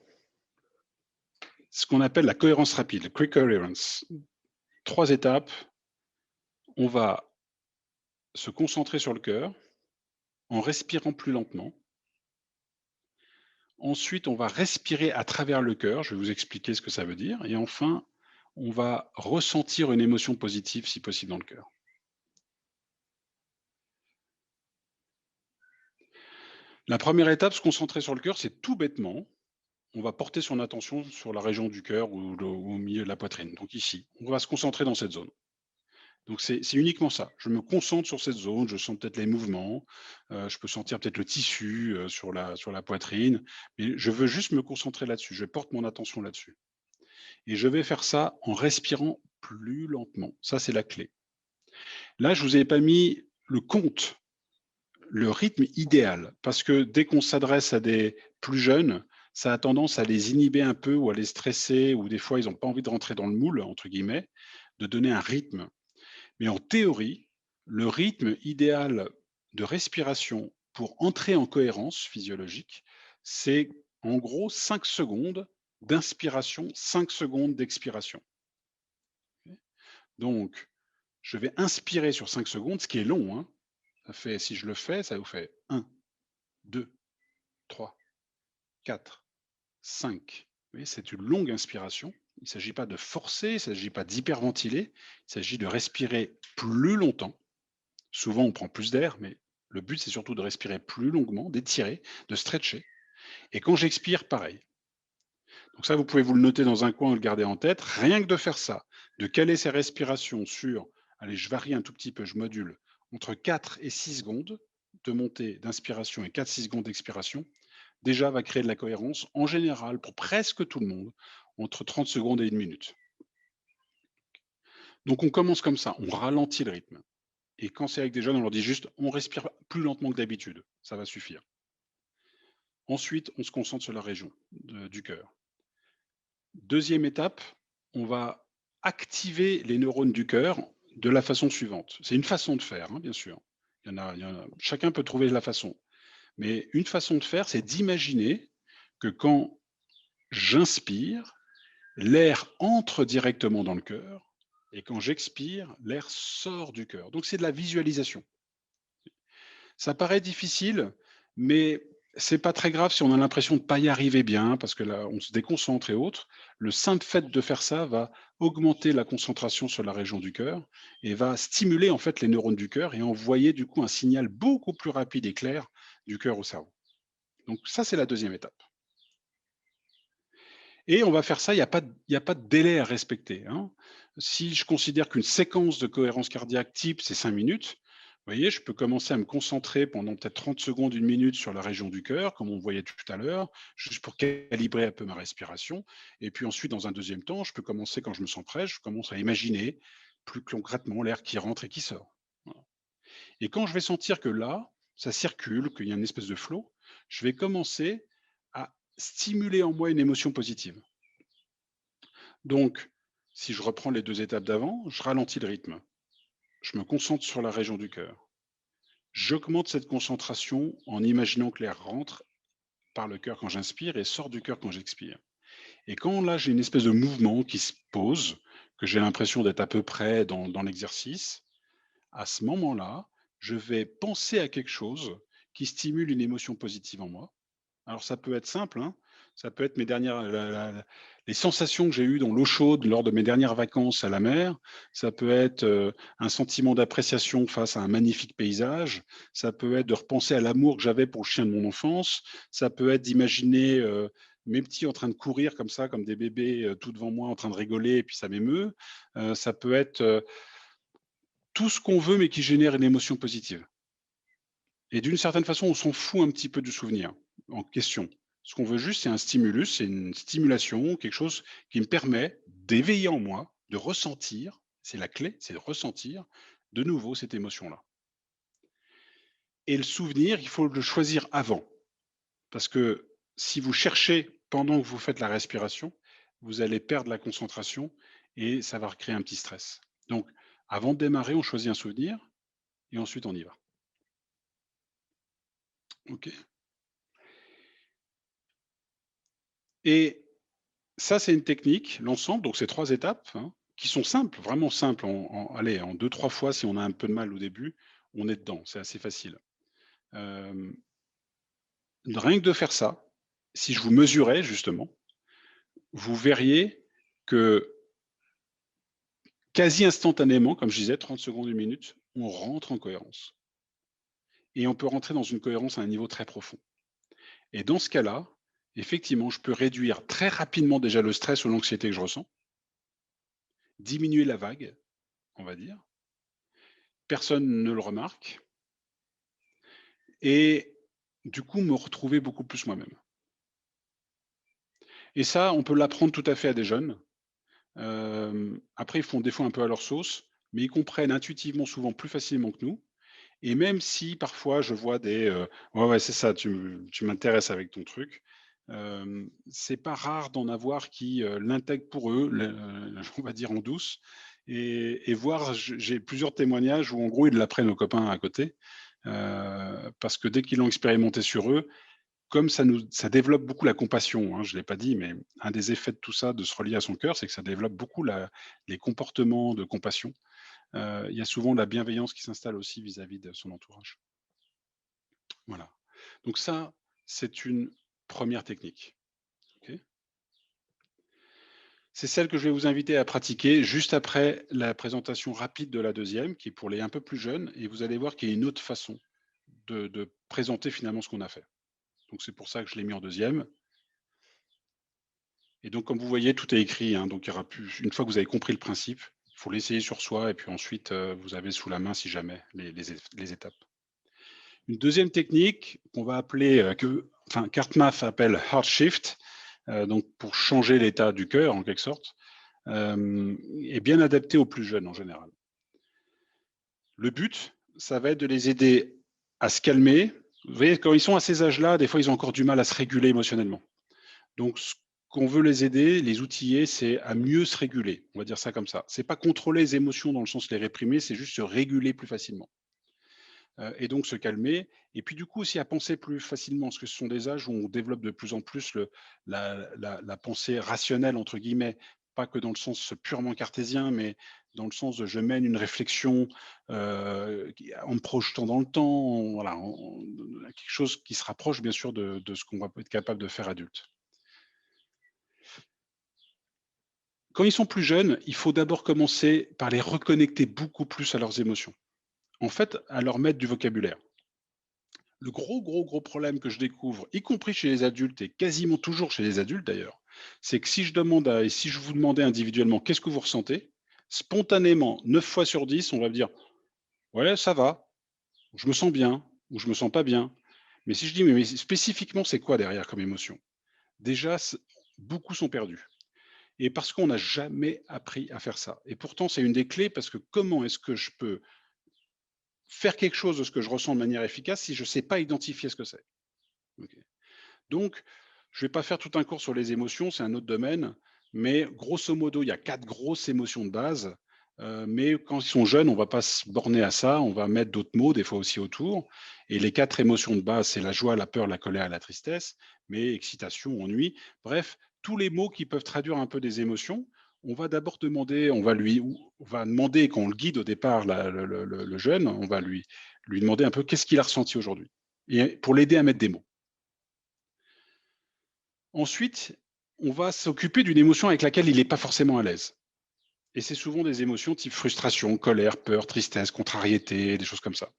Speaker 1: Ce qu'on appelle la cohérence rapide, le quick coherence. 3 étapes. On va se concentrer sur le cœur en respirant plus lentement. Ensuite, on va respirer à travers le cœur. Je vais vous expliquer ce que ça veut dire. Et enfin, on va ressentir une émotion positive, si possible, dans le cœur. La première étape, se concentrer sur le cœur, c'est tout bêtement, on va porter son attention sur la région du cœur ou au milieu de la poitrine. Donc ici, on va se concentrer dans cette zone. Donc c'est uniquement ça. Je me concentre sur cette zone, je sens peut-être les mouvements, je peux sentir peut-être le tissu sur la poitrine, mais je veux juste me concentrer là-dessus. Je porte mon attention là-dessus. Et je vais faire ça en respirant plus lentement. Ça, c'est la clé. Là, je ne vous ai pas mis le compte, le rythme idéal, parce que dès qu'on s'adresse à des plus jeunes, ça a tendance à les inhiber un peu ou à les stresser, ou des fois, ils n'ont pas envie de rentrer dans le moule, entre guillemets, de donner un rythme. Mais en théorie, le rythme idéal de respiration pour entrer en cohérence physiologique, c'est en gros 5 secondes d'inspiration, 5 secondes d'expiration. Donc, je vais inspirer sur 5 secondes, ce qui est long. Hein. Ça fait, si je le fais, ça vous fait 1, 2, 3, 4, 5. Vous voyez, c'est une longue inspiration. Il ne s'agit pas de forcer, il ne s'agit pas d'hyperventiler, il s'agit de respirer plus longtemps. Souvent, on prend plus d'air, mais le but, c'est surtout de respirer plus longuement, d'étirer, de stretcher. Et quand j'expire, pareil. Donc ça, vous pouvez vous le noter dans un coin ou le garder en tête. Rien que de faire ça, de caler ses respirations sur, allez, je varie un tout petit peu, je module, entre 4 et 6 secondes de montée d'inspiration et 4-6 secondes d'expiration, déjà va créer de la cohérence, en général, pour presque tout le monde, entre 30 secondes et 1 minute. Donc on commence comme ça, on ralentit le rythme. Et quand c'est avec des jeunes, on leur dit juste, on respire plus lentement que d'habitude, ça va suffire. Ensuite, on se concentre sur la région du cœur. Deuxième étape, on va activer les neurones du cœur de la façon suivante. C'est une façon de faire, hein, bien sûr. Chacun peut trouver la façon. Mais une façon de faire, c'est d'imaginer que quand j'inspire, l'air entre directement dans le cœur et quand j'expire, l'air sort du cœur. Donc c'est de la visualisation. Ça paraît difficile, mais c'est pas très grave si on a l'impression de ne pas y arriver bien, parce que là, on se déconcentre et autres. Le simple fait de faire ça va augmenter la concentration sur la région du cœur et va stimuler en fait les neurones du cœur et envoyer du coup un signal beaucoup plus rapide et clair du cœur au cerveau. Donc ça, c'est la deuxième étape. Et on va faire ça, il n'y a pas de délai à respecter. Hein. Si je considère qu'une séquence de cohérence cardiaque type, c'est 5 minutes, vous voyez, je peux commencer à me concentrer pendant peut-être 30 secondes, 1 minute sur la région du cœur, comme on voyait tout à l'heure, juste pour calibrer un peu ma respiration. Et puis ensuite, dans un deuxième temps, je peux commencer, quand je me sens prêt, je commence à imaginer plus concrètement l'air qui rentre et qui sort. Voilà. Et quand je vais sentir que là, ça circule, qu'il y a une espèce de flow, je vais commencer à stimuler en moi une émotion positive. Donc, si je reprends les 2 étapes d'avant, je ralentis le rythme. Je me concentre sur la région du cœur. J'augmente cette concentration en imaginant que l'air rentre par le cœur quand j'inspire et sort du cœur quand j'expire. Et quand là, j'ai une espèce de mouvement qui se pose, que j'ai l'impression d'être à peu près dans l'exercice, à ce moment-là, je vais penser à quelque chose qui stimule une émotion positive en moi. Alors ça peut être simple, hein, ça peut être les sensations que j'ai eues dans l'eau chaude lors de mes dernières vacances à la mer, ça peut être un sentiment d'appréciation face à un magnifique paysage, ça peut être de repenser à l'amour que j'avais pour le chien de mon enfance, ça peut être d'imaginer mes petits en train de courir comme ça, comme des bébés tout devant moi en train de rigoler et puis ça m'émeut. Ça peut être tout ce qu'on veut mais qui génère une émotion positive. Et d'une certaine façon, on s'en fout un petit peu du souvenir en question. Ce qu'on veut juste, c'est un stimulus, c'est une stimulation, quelque chose qui me permet d'éveiller en moi, de ressentir, c'est la clé, c'est de ressentir de nouveau cette émotion-là. Et le souvenir, il faut le choisir avant. Parce que si vous cherchez pendant que vous faites la respiration, vous allez perdre la concentration et ça va recréer un petit stress. Donc, avant de démarrer, on choisit un souvenir et ensuite on y va. OK. Et ça, c'est une technique, l'ensemble, donc c'est 3 étapes, hein, qui sont simples, vraiment simples. Allez, en 2-3 fois, si on a un peu de mal au début, on est dedans, c'est assez facile. Hem, Rien que de faire ça, si je vous mesurais justement, vous verriez que quasi instantanément, comme je disais, 30 secondes, 1 minute, on rentre en cohérence. Et on peut rentrer dans une cohérence à un niveau très profond. Et dans ce cas-là, effectivement, je peux réduire très rapidement déjà le stress ou l'anxiété que je ressens, diminuer la vague, on va dire. Personne ne le remarque et du coup, me retrouver beaucoup plus moi-même. Et ça, on peut l'apprendre tout à fait à des jeunes. Après, ils font des fois un peu à leur sauce, mais ils comprennent intuitivement souvent plus facilement que nous. Et même si parfois je vois ouais, ouais, c'est ça, tu m'intéresses avec ton truc. C'est pas rare d'en avoir qui, l'intègrent pour eux, on va dire en douce et voir j'ai plusieurs témoignages où en gros ils l'apprennent aux copains à côté, parce que dès qu'ils l'ont expérimenté sur eux, comme ça développe beaucoup la compassion, hein, je ne l'ai pas dit, mais un des effets de tout ça, de se relier à son cœur, c'est que ça développe beaucoup les comportements de compassion. Il y a souvent de la bienveillance qui s'installe aussi vis-à-vis de son entourage. Voilà. Donc ça, c'est une première technique. OK. C'est celle que je vais vous inviter à pratiquer juste après la présentation rapide de la deuxième, qui est pour les un peu plus jeunes, et vous allez voir qu'il y a une autre façon de présenter finalement ce qu'on a fait. Donc c'est pour ça que je l'ai mis en deuxième. Et donc comme vous voyez, tout est écrit, hein, donc il y aura plus une fois que vous avez compris le principe, il faut l'essayer sur soi et puis ensuite, vous avez sous la main, si jamais, les étapes. Une deuxième technique qu'on va appeler, qu'HeartMath appelle Heart Shift, donc pour changer l'état du cœur en quelque sorte, est bien adaptée aux plus jeunes en général. Le but, ça va être de les aider à se calmer. Vous voyez, quand ils sont à ces âges-là, des fois, ils ont encore du mal à se réguler émotionnellement. Donc, ce qu'on veut les aider, les outiller, c'est à mieux se réguler. On va dire ça comme ça. C'est pas contrôler les émotions dans le sens de les réprimer, c'est juste se réguler plus facilement. Et donc se calmer. Et puis du coup aussi à penser plus facilement, parce que ce sont des âges où on développe de plus en plus la pensée «rationnelle» entre guillemets, pas que dans le sens purement cartésien, mais dans le sens de je mène une réflexion, en me projetant dans le temps, voilà, quelque chose qui se rapproche bien sûr de ce qu'on va être capable de faire adulte. Quand ils sont plus jeunes, il faut d'abord commencer par les reconnecter beaucoup plus à leurs émotions. En fait, à leur mettre du vocabulaire. Le gros problème que je découvre, y compris chez les adultes et quasiment toujours chez les adultes d'ailleurs, c'est que si je vous demandais individuellement qu'est-ce que vous ressentez, spontanément, 9 fois sur 10, on va me dire ouais, ça va, je me sens bien ou je me sens pas bien. Mais si je dis mais spécifiquement, c'est quoi derrière comme émotion? Déjà, beaucoup sont perdus. Et parce qu'on n'a jamais appris à faire ça. Et pourtant, c'est une des clés parce que comment est-ce que je peux faire quelque chose de ce que je ressens de manière efficace si je ne sais pas identifier ce que c'est? OK. Donc, je ne vais pas faire tout un cours sur les émotions, c'est un autre domaine, mais grosso modo, il y a 4 grosses émotions de base, mais quand ils sont jeunes, on ne va pas se borner à ça, on va mettre d'autres mots, des fois aussi autour. Et les 4 émotions de base, c'est la joie, la peur, la colère et la tristesse, mais excitation, ennui, bref, tous les mots qui peuvent traduire un peu des émotions, on va d'abord demander, on va demander quand on le guide au départ, le jeune, on va lui demander un peu qu'est-ce qu'il a ressenti aujourd'hui, et pour l'aider à mettre des mots. Ensuite, on va s'occuper d'une émotion avec laquelle il n'est pas forcément à l'aise. Et c'est souvent des émotions type frustration, colère, peur, tristesse, contrariété, des choses comme ça.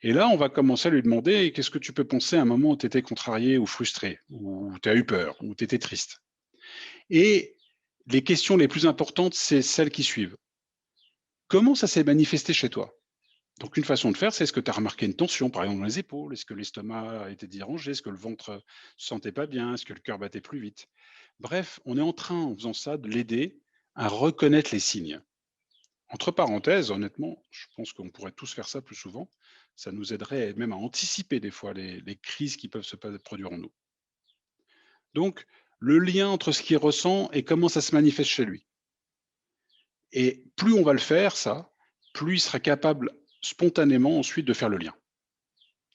Speaker 1: Et là, on va commencer à lui demander qu'est-ce que tu peux penser à un moment où tu étais contrarié ou frustré, ou tu as eu peur, ou tu étais triste. Et les questions les plus importantes, c'est celles qui suivent. Comment ça s'est manifesté chez toi? Donc, une façon de faire, c'est est-ce que tu as remarqué une tension, par exemple, dans les épaules? Est-ce que l'estomac a été dérangé? Est-ce que le ventre ne se sentait pas bien? Est-ce que le cœur battait plus vite? Bref, on est en train, en faisant ça, de l'aider à reconnaître les signes. Entre parenthèses, honnêtement, je pense qu'on pourrait tous faire ça plus souvent. Ça nous aiderait même à anticiper des fois les crises qui peuvent se produire en nous. Donc, le lien entre ce qu'il ressent et comment ça se manifeste chez lui. Et plus on va le faire, ça, plus il sera capable spontanément ensuite de faire le lien.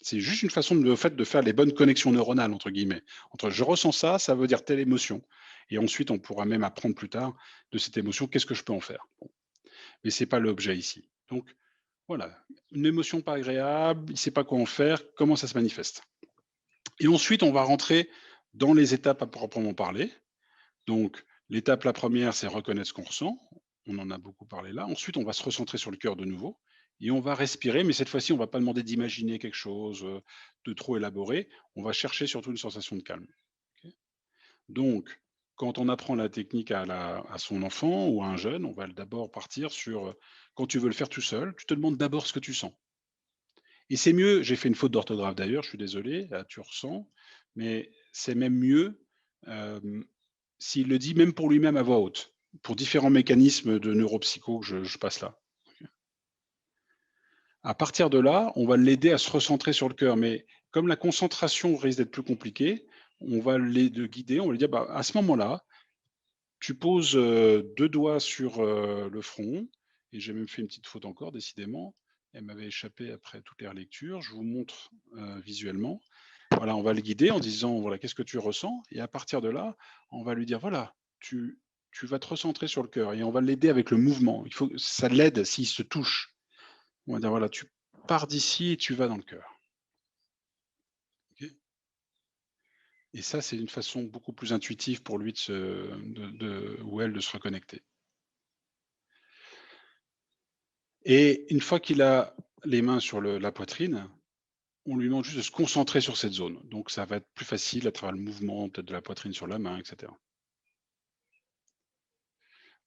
Speaker 1: C'est juste une façon de faire les bonnes connexions neuronales, entre guillemets. Entre je ressens ça, ça veut dire telle émotion. Et ensuite, on pourra même apprendre plus tard de cette émotion, qu'est-ce que je peux en faire. Bon. Mais ce n'est pas l'objet ici. Donc, voilà, une émotion pas agréable, il ne sait pas quoi en faire, comment ça se manifeste. Et ensuite, on va rentrer dans les étapes à proprement parler. Donc, l'étape, la première, c'est reconnaître ce qu'on ressent. On en a beaucoup parlé là. Ensuite, on va se recentrer sur le cœur de nouveau et on va respirer, mais cette fois-ci, on ne va pas demander d'imaginer quelque chose de trop élaboré. On va chercher surtout une sensation de calme. Ok. Donc, quand on apprend la technique à son enfant ou à un jeune, on va d'abord partir sur, quand tu veux le faire tout seul, tu te demandes d'abord ce que tu sens. Et c'est mieux, j'ai fait une faute d'orthographe d'ailleurs, je suis désolé, là, tu ressens, mais c'est même mieux s'il le dit même pour lui-même à voix haute, pour différents mécanismes de neuropsycho que je passe là. À partir de là, on va l'aider à se recentrer sur le cœur, mais comme la concentration risque d'être plus compliquée, on va l'aider, guider, on va lui dire, bah, à ce moment-là, tu poses 2 doigts sur le front, et j'ai même fait une petite faute encore, décidément. Elle m'avait échappé après toutes les relectures. Je vous montre visuellement. Voilà, on va le guider en disant, voilà, qu'est-ce que tu ressens? Et à partir de là, on va lui dire, voilà, tu vas te recentrer sur le cœur et on va l'aider avec le mouvement. Il faut, ça l'aide s'il se touche. On va dire, voilà, tu pars d'ici et tu vas dans le cœur. Ok. Et ça, c'est une façon beaucoup plus intuitive pour lui ou elle de se reconnecter. Et une fois qu'il a les mains sur la poitrine, on lui demande juste de se concentrer sur cette zone. Donc, ça va être plus facile à travers le mouvement, peut-être de la poitrine sur la main, etc.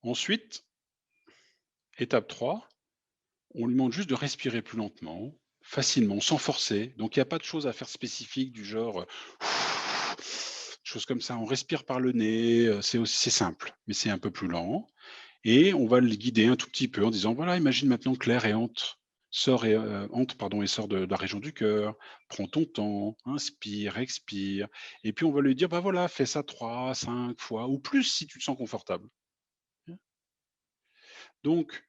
Speaker 1: Ensuite, étape 3, on lui demande juste de respirer plus lentement, facilement, sans forcer. Donc, il n'y a pas de choses à faire spécifiques du genre choses comme ça. On respire par le nez, c'est simple, mais c'est un peu plus lent. Et on va le guider un tout petit peu en disant, voilà, imagine maintenant que l'air entre pardon, et sort de la région du cœur. Prends ton temps, inspire, expire. Et puis on va lui dire, bah voilà, fais ça 3, 5 fois ou plus si tu te sens confortable. Donc,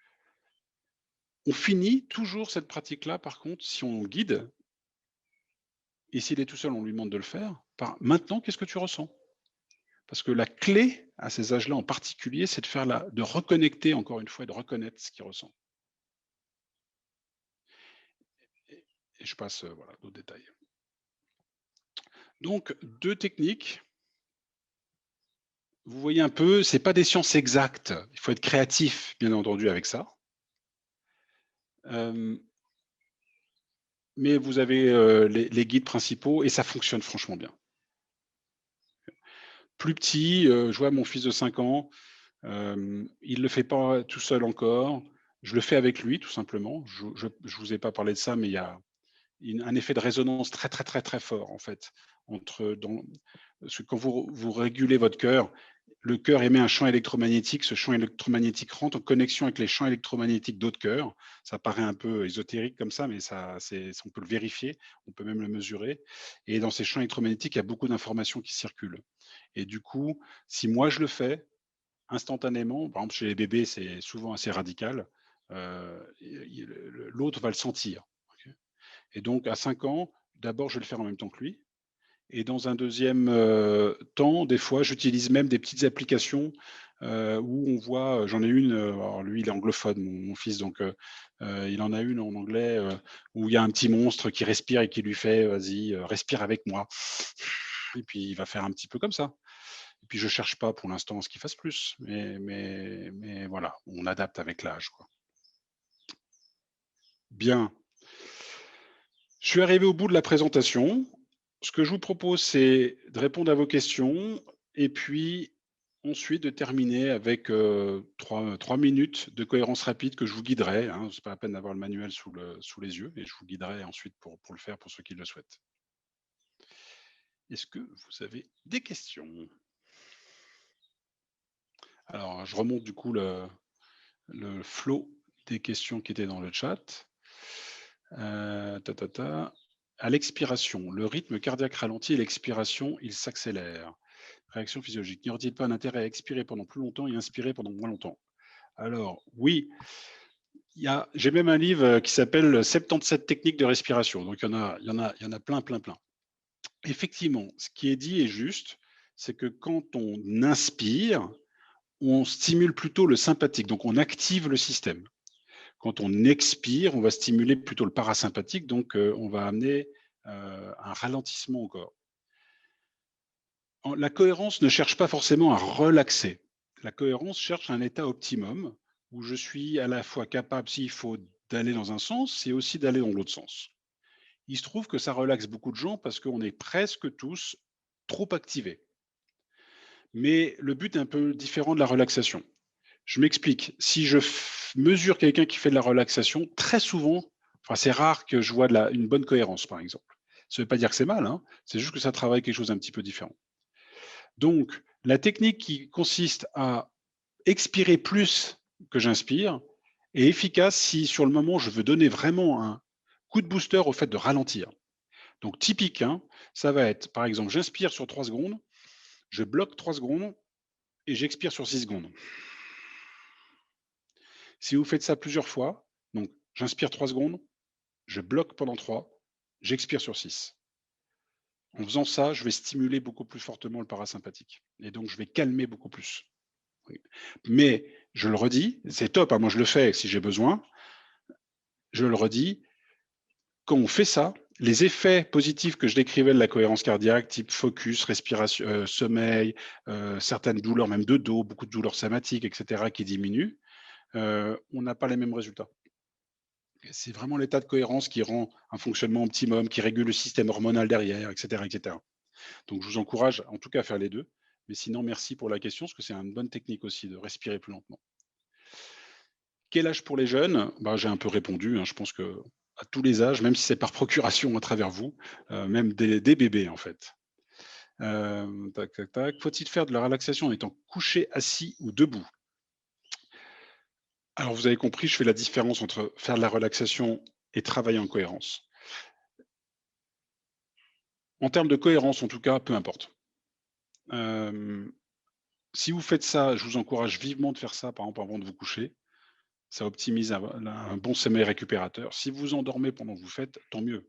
Speaker 1: on finit toujours cette pratique-là, par contre, si on guide, et s'il est tout seul, on lui demande de le faire, par maintenant, qu'est-ce que tu ressens? Parce que la clé à ces âges-là en particulier, c'est de reconnecter encore une fois et de reconnaître ce qu'il ressent. Et je passe voilà, d'autres détails. Donc, 2 techniques. Vous voyez un peu, ce n'est pas des sciences exactes. Il faut être créatif, bien entendu, avec ça. Mais vous avez les guides principaux et ça fonctionne franchement bien. Plus petit, je vois mon fils de 5 ans, il ne le fait pas tout seul encore. Je le fais avec lui, tout simplement. Je vous ai pas parlé de ça, mais il y a un effet de résonance très, très, très, très fort, en fait, parce que quand vous régulez votre cœur, le cœur émet un champ électromagnétique. Ce champ électromagnétique rentre en connexion avec les champs électromagnétiques d'autres cœurs. Ça paraît un peu ésotérique comme ça, mais on peut le vérifier, on peut même le mesurer. Et dans ces champs électromagnétiques, il y a beaucoup d'informations qui circulent. Et du coup, si moi je le fais instantanément, par exemple chez les bébés, c'est souvent assez radical, l'autre va le sentir. Ok. Et donc à 5 ans, d'abord je vais le faire en même temps que lui. Et dans un deuxième temps, des fois, j'utilise même des petites applications où on voit, j'en ai une, alors lui il est anglophone, mon fils, donc il en a une en anglais où il y a un petit monstre qui respire et qui lui fait: «Vas-y, respire avec moi». Et puis il va faire un petit peu comme ça. Et puis je cherche pas pour l'instant à ce qu'il fasse plus, mais voilà, on adapte avec l'âge, quoi. Bien. Je suis arrivé au bout de la présentation. Ce que je vous propose, c'est de répondre à vos questions et puis ensuite de terminer avec 3 minutes de cohérence rapide que je vous guiderai, hein. C'est pas la peine d'avoir le manuel sous les yeux et je vous guiderai ensuite pour le faire pour ceux qui le souhaitent. Est-ce que vous avez des questions? Alors, je remonte du coup le flot des questions qui étaient dans le chat. Ta, ta, ta. À l'expiration, le rythme cardiaque ralentit et l'expiration, il s'accélère. Réaction physiologique. N'y aurait-il pas un intérêt à expirer pendant plus longtemps et inspirer pendant moins longtemps? Alors, oui, j'ai même un livre qui s'appelle 77 techniques de respiration. Donc, il y en a plein, plein, plein. Effectivement, ce qui est dit est juste, c'est que quand on inspire, on stimule plutôt le sympathique, donc on active le système. Quand on expire, on va stimuler plutôt le parasympathique, donc on va amener un ralentissement au corps. La cohérence ne cherche pas forcément à relaxer. La cohérence cherche un état optimum où je suis à la fois capable, s'il faut, d'aller dans un sens et aussi d'aller dans l'autre sens. Il se trouve que ça relaxe beaucoup de gens parce qu'on est presque tous trop activés. Mais le but est un peu différent de la relaxation. Je m'explique. Si je mesure quelqu'un qui fait de la relaxation, très souvent, enfin, c'est rare que je vois une bonne cohérence, par exemple. Ça ne veut pas dire que c'est mal, hein, c'est juste que ça travaille quelque chose d'un petit peu différent. Donc, la technique qui consiste à expirer plus que j'inspire est efficace si, sur le moment, je veux donner vraiment un coup de booster au fait de ralentir. Donc, typique, hein, ça va être, par exemple, j'inspire sur 3 secondes, je bloque 3 secondes et j'expire sur 6 secondes. Si vous faites ça plusieurs fois, donc j'inspire 3 secondes, je bloque pendant 3, j'expire sur 6. En faisant ça, je vais stimuler beaucoup plus fortement le parasympathique et donc je vais calmer beaucoup plus. Oui. Mais je le redis, c'est top, hein, moi je le fais si j'ai besoin. Je le redis, quand on fait ça, les effets positifs que je décrivais de la cohérence cardiaque, type focus, respiration, sommeil, certaines douleurs même de dos, beaucoup de douleurs somatiques, etc., qui diminuent, on n'a pas les mêmes résultats. C'est vraiment l'état de cohérence qui rend un fonctionnement optimum, qui régule le système hormonal derrière, etc., etc. Donc, je vous encourage en tout cas à faire les deux. Mais sinon, merci pour la question, parce que c'est une bonne technique aussi de respirer plus lentement. Quel âge pour les jeunes? Bah, j'ai un peu répondu, hein, je pense que à tous les âges, même si c'est par procuration à travers vous, même des bébés en fait. Tac, tac, tac. Faut-il faire de la relaxation en étant couché, assis ou debout? Alors, vous avez compris, je fais la différence entre faire de la relaxation et travailler en cohérence. En termes de cohérence, en tout cas, peu importe. Si vous faites ça, je vous encourage vivement de faire ça, par exemple, avant de vous coucher. Ça optimise un bon sommeil récupérateur. Si vous vous endormez pendant que vous faites, tant mieux.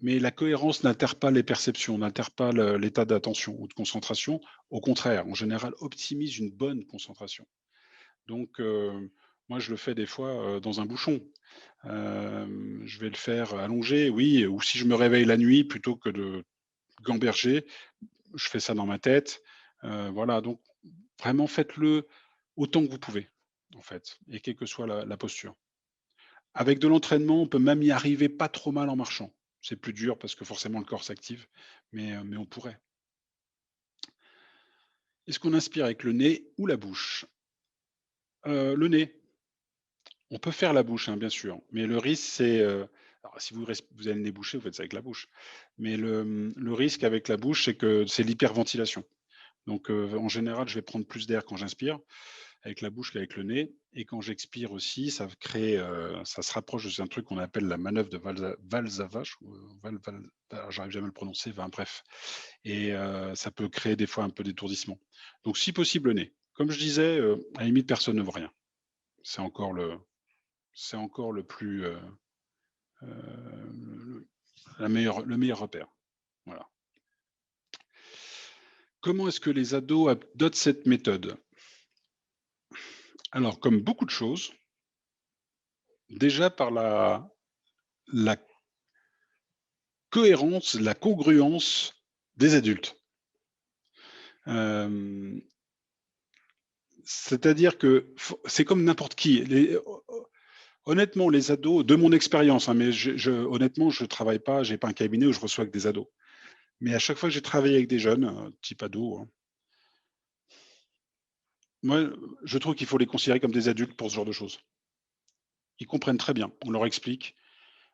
Speaker 1: Mais la cohérence n'altère pas les perceptions, n'altère pas l'état d'attention ou de concentration. Au contraire, en général, optimise une bonne concentration. Donc, moi, je le fais des fois dans un bouchon. Je vais le faire allongé, oui, ou si je me réveille la nuit, plutôt que de gamberger, je fais ça dans ma tête. Voilà, donc vraiment faites-le autant que vous pouvez, en fait, et quelle que soit la posture. Avec de l'entraînement, on peut même y arriver pas trop mal en marchant. C'est plus dur parce que forcément le corps s'active, mais on pourrait. Est-ce qu'on inspire avec le nez ou la bouche? Le nez. On peut faire la bouche, hein, bien sûr, mais le risque, c'est, alors si vous avez le nez bouché, vous faites ça avec la bouche. Mais le risque avec la bouche, c'est que c'est l'hyperventilation. Donc, en général, je vais prendre plus d'air quand j'inspire avec la bouche qu'avec le nez, et quand j'expire aussi, ça crée, ça se rapproche d'un truc qu'on appelle la manœuvre de Valsalva, ou j'arrive jamais à le prononcer, enfin bref, et ça peut créer des fois un peu d'étourdissement. Donc si possible, le nez. Comme je disais, à la limite, personne ne voit rien. C'est encore le plus, le meilleur repère. Voilà. comment est-ce que les ados adoptent cette méthode? Alors, comme beaucoup de choses, déjà par la cohérence, la congruence des adultes. C'est-à-dire que c'est comme n'importe qui. Honnêtement, les ados, de mon expérience, hein, mais honnêtement, je ne travaille pas, je n'ai pas un cabinet où je reçois que des ados. Mais à chaque fois que j'ai travaillé avec des jeunes, type ados, hein, moi, je trouve qu'il faut les considérer comme des adultes pour ce genre de choses. Ils comprennent très bien, on leur explique.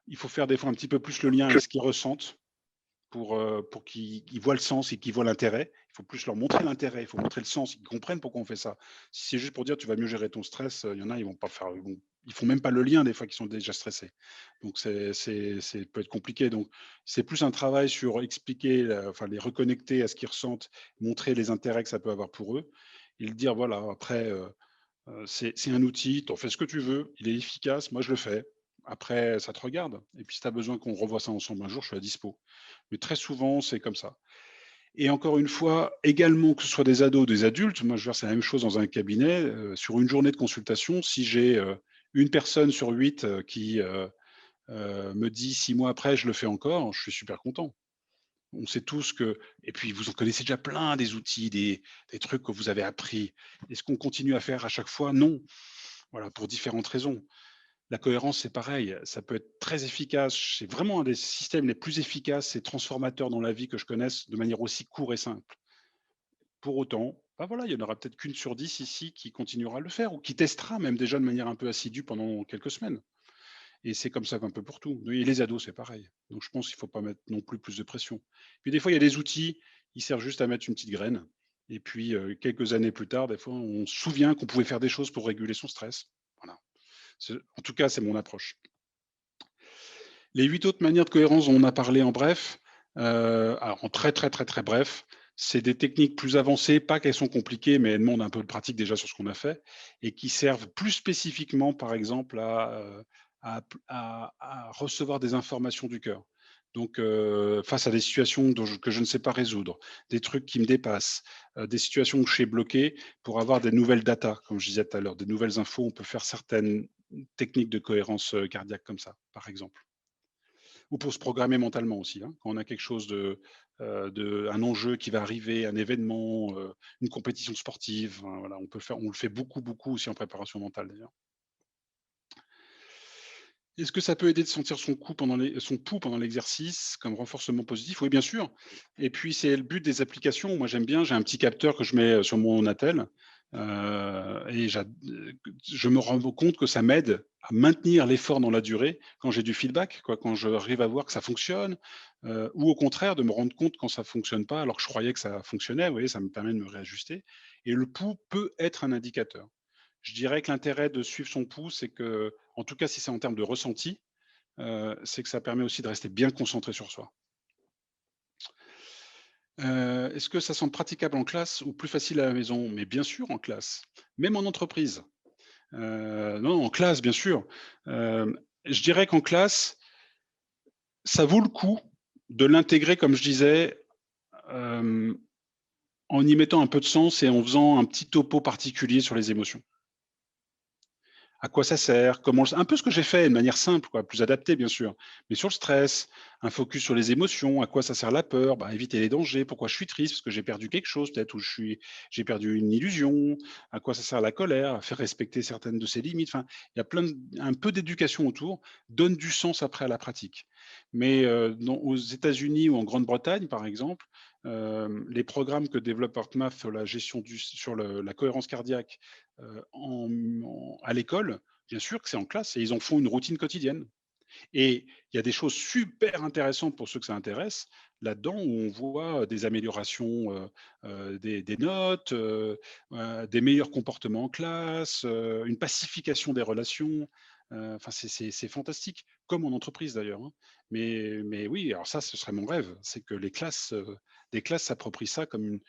Speaker 1: Il faut faire des fois un petit peu plus le lien avec ce qu'ils ressentent pour qu'ils voient le sens et qu'ils voient l'intérêt. Il faut plus leur montrer l'intérêt, il faut montrer le sens, ils comprennent pourquoi on fait ça. Si c'est juste pour dire: «Tu vas mieux gérer ton stress», il y en a, ils vont pas faire ils font même pas le lien des fois, qu'ils sont déjà stressés. Donc c'est peut être compliqué. Donc c'est plus un travail sur expliquer, enfin les reconnecter à ce qu'ils ressentent, montrer les intérêts que ça peut avoir pour eux et le dire: «Voilà, après, c'est un outil, tu en fais ce que tu veux, il est efficace, moi je le fais. Après, ça te regarde et puis si tu as besoin qu'on revoie ça ensemble un jour, je suis à dispo». Mais très souvent, c'est comme ça. Et encore une fois, également, que ce soit des ados ou des adultes, moi je veux dire, c'est la même chose dans un cabinet, sur une journée de consultation, si j'ai, 1 personne sur 8, qui, me dit 6 mois après: «Je le fais encore», je suis super content. On sait tous que et puis vous en connaissez déjà plein des outils, des trucs que vous avez appris. Est-ce qu'on continue à faire à chaque fois? Non. Voilà, pour différentes raisons. La cohérence, c'est pareil, ça peut être très efficace. C'est vraiment un des systèmes les plus efficaces et transformateurs dans la vie que je connaisse de manière aussi courte et simple. Pour autant, bah voilà, il y en aura peut-être qu'une sur 10 ici qui continuera à le faire ou qui testera même déjà de manière un peu assidue pendant quelques semaines. Et c'est comme ça un peu pour tout. Et les ados, c'est pareil. Donc je pense qu'il ne faut pas mettre non plus de pression. Puis des fois, il y a des outils, ils servent juste à mettre une petite graine. Et puis quelques années plus tard, des fois, on se souvient qu'on pouvait faire des choses pour réguler son stress. Voilà. En tout cas, c'est mon approche. Les 8 autres manières de cohérence dont on a parlé en bref, alors en très bref, c'est des techniques plus avancées, pas qu'elles sont compliquées, mais elles demandent un peu de pratique déjà sur ce qu'on a fait et qui servent plus spécifiquement, par exemple, à recevoir des informations du cœur. Donc, face à des situations que je ne sais pas résoudre, des trucs qui me dépassent, des situations où je suis bloqué, pour avoir des nouvelles datas, comme je disais tout à l'heure, des nouvelles infos, on peut faire certaines techniques de cohérence, cardiaque comme ça, par exemple. Ou pour se programmer mentalement aussi, hein. Quand on a quelque chose un enjeu qui va arriver, un événement, une compétition sportive, enfin voilà, on le fait beaucoup aussi en préparation mentale d'ailleurs. Est-ce que ça peut aider de sentir son pouls pendant l'exercice comme renforcement positif? Oui, bien sûr. Et puis, c'est le but des applications. Moi, j'aime bien, j'ai un petit capteur que je mets, sur mon attel, et je me rends compte que ça m'aide à maintenir l'effort dans la durée quand j'ai du feedback, quoi, quand j'arrive à voir que ça fonctionne, ou au contraire de me rendre compte quand ça fonctionne pas alors que je croyais que ça fonctionnait. Vous voyez, ça me permet de me réajuster et le pouls peut être un indicateur. Je dirais que l'intérêt de suivre son pouls, c'est que, en tout cas si c'est en termes de ressenti, c'est que ça permet aussi de rester bien concentré sur soi. Est-ce que ça semble praticable en classe ou plus facile à la maison? Mais bien sûr en classe, même en entreprise. Non, en classe bien sûr. Je dirais qu'en classe, ça vaut le coup de l'intégrer comme je disais, hem, en y mettant un peu de sens et en faisant un petit topo particulier sur les émotions. À quoi ça sert? Comment un peu ce que j'ai fait de manière simple quoi, plus adaptée bien sûr. Mais sur le stress, un focus sur les émotions, à quoi ça sert la peur? Bah, éviter les dangers. Pourquoi je suis triste? Parce que j'ai perdu quelque chose peut-être ou j'ai perdu une illusion. À quoi ça sert la colère? À faire respecter certaines de ses limites. Enfin, il y a un peu d'éducation autour, donne du sens après à la pratique. Mais, aux États-Unis ou en Grande-Bretagne par exemple, les programmes que développe HeartMath sur la gestion sur la cohérence cardiaque, à l'école, bien sûr que c'est en classe et ils en font une routine quotidienne. Et il y a des choses super intéressantes pour ceux que ça intéresse là-dedans, où on voit des améliorations, des notes, des meilleurs comportements en classe, une pacification des relations. Enfin, c'est fantastique, comme en entreprise d'ailleurs, hein. Mais oui, alors ça, ce serait mon rêve, c'est que des classes s'approprient ça comme une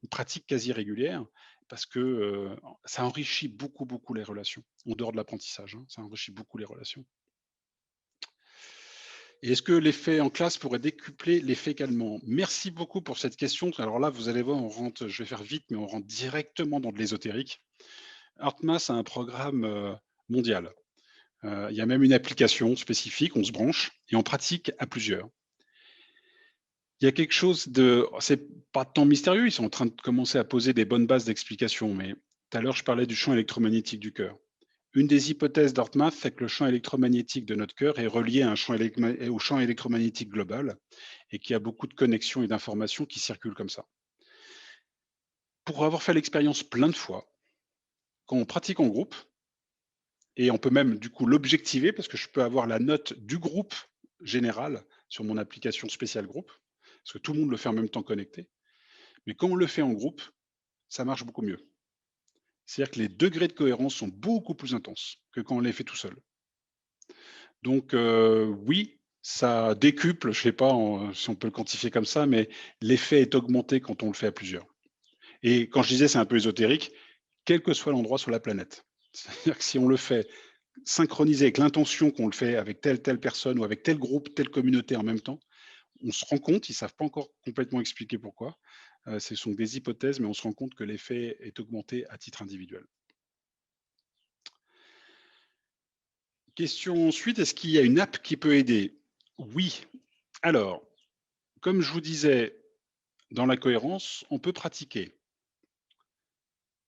Speaker 1: pratique quasi régulière parce que, ça enrichit beaucoup les relations, en dehors de l'apprentissage, hein, ça enrichit beaucoup les relations. Et est-ce que l'effet en classe pourrait décupler l'effet calmant? Merci beaucoup pour cette question. Alors là, vous allez voir, je vais faire vite, mais on rentre directement dans de l'ésotérique. HeartMath a un programme mondial. Il y a même une application spécifique, on se branche et on pratique à plusieurs. Il y a quelque chose de, c'est pas tant mystérieux, ils sont en train de commencer à poser des bonnes bases d'explication, mais tout à l'heure, je parlais du champ électromagnétique du cœur. Une des hypothèses d'HeartMath, c'est que le champ électromagnétique de notre cœur est relié à au champ électromagnétique global et qu'il y a beaucoup de connexions et d'informations qui circulent comme ça. Pour avoir fait l'expérience plein de fois, quand on pratique en groupe, et on peut même du coup l'objectiver parce que je peux avoir la note du groupe général sur mon application spéciale groupe, parce que tout le monde le fait en même temps connecté. Mais quand on le fait en groupe, ça marche beaucoup mieux. C'est-à-dire que les degrés de cohérence sont beaucoup plus intenses que quand on les fait tout seul. Donc oui, ça décuple, je ne sais pas si on peut le quantifier comme ça, mais l'effet est augmenté quand on le fait à plusieurs. Et quand je disais c'est un peu ésotérique, quel que soit l'endroit sur la planète. C'est-à-dire que si on le fait synchronisé avec l'intention qu'on le fait avec telle personne ou avec tel groupe, telle communauté en même temps, on se rend compte, ils ne savent pas encore complètement expliquer pourquoi, ce sont des hypothèses, mais on se rend compte que l'effet est augmenté à titre individuel. Question ensuite, est-ce qu'il y a une app qui peut aider? Oui. Alors, comme je vous disais, dans la cohérence, on peut pratiquer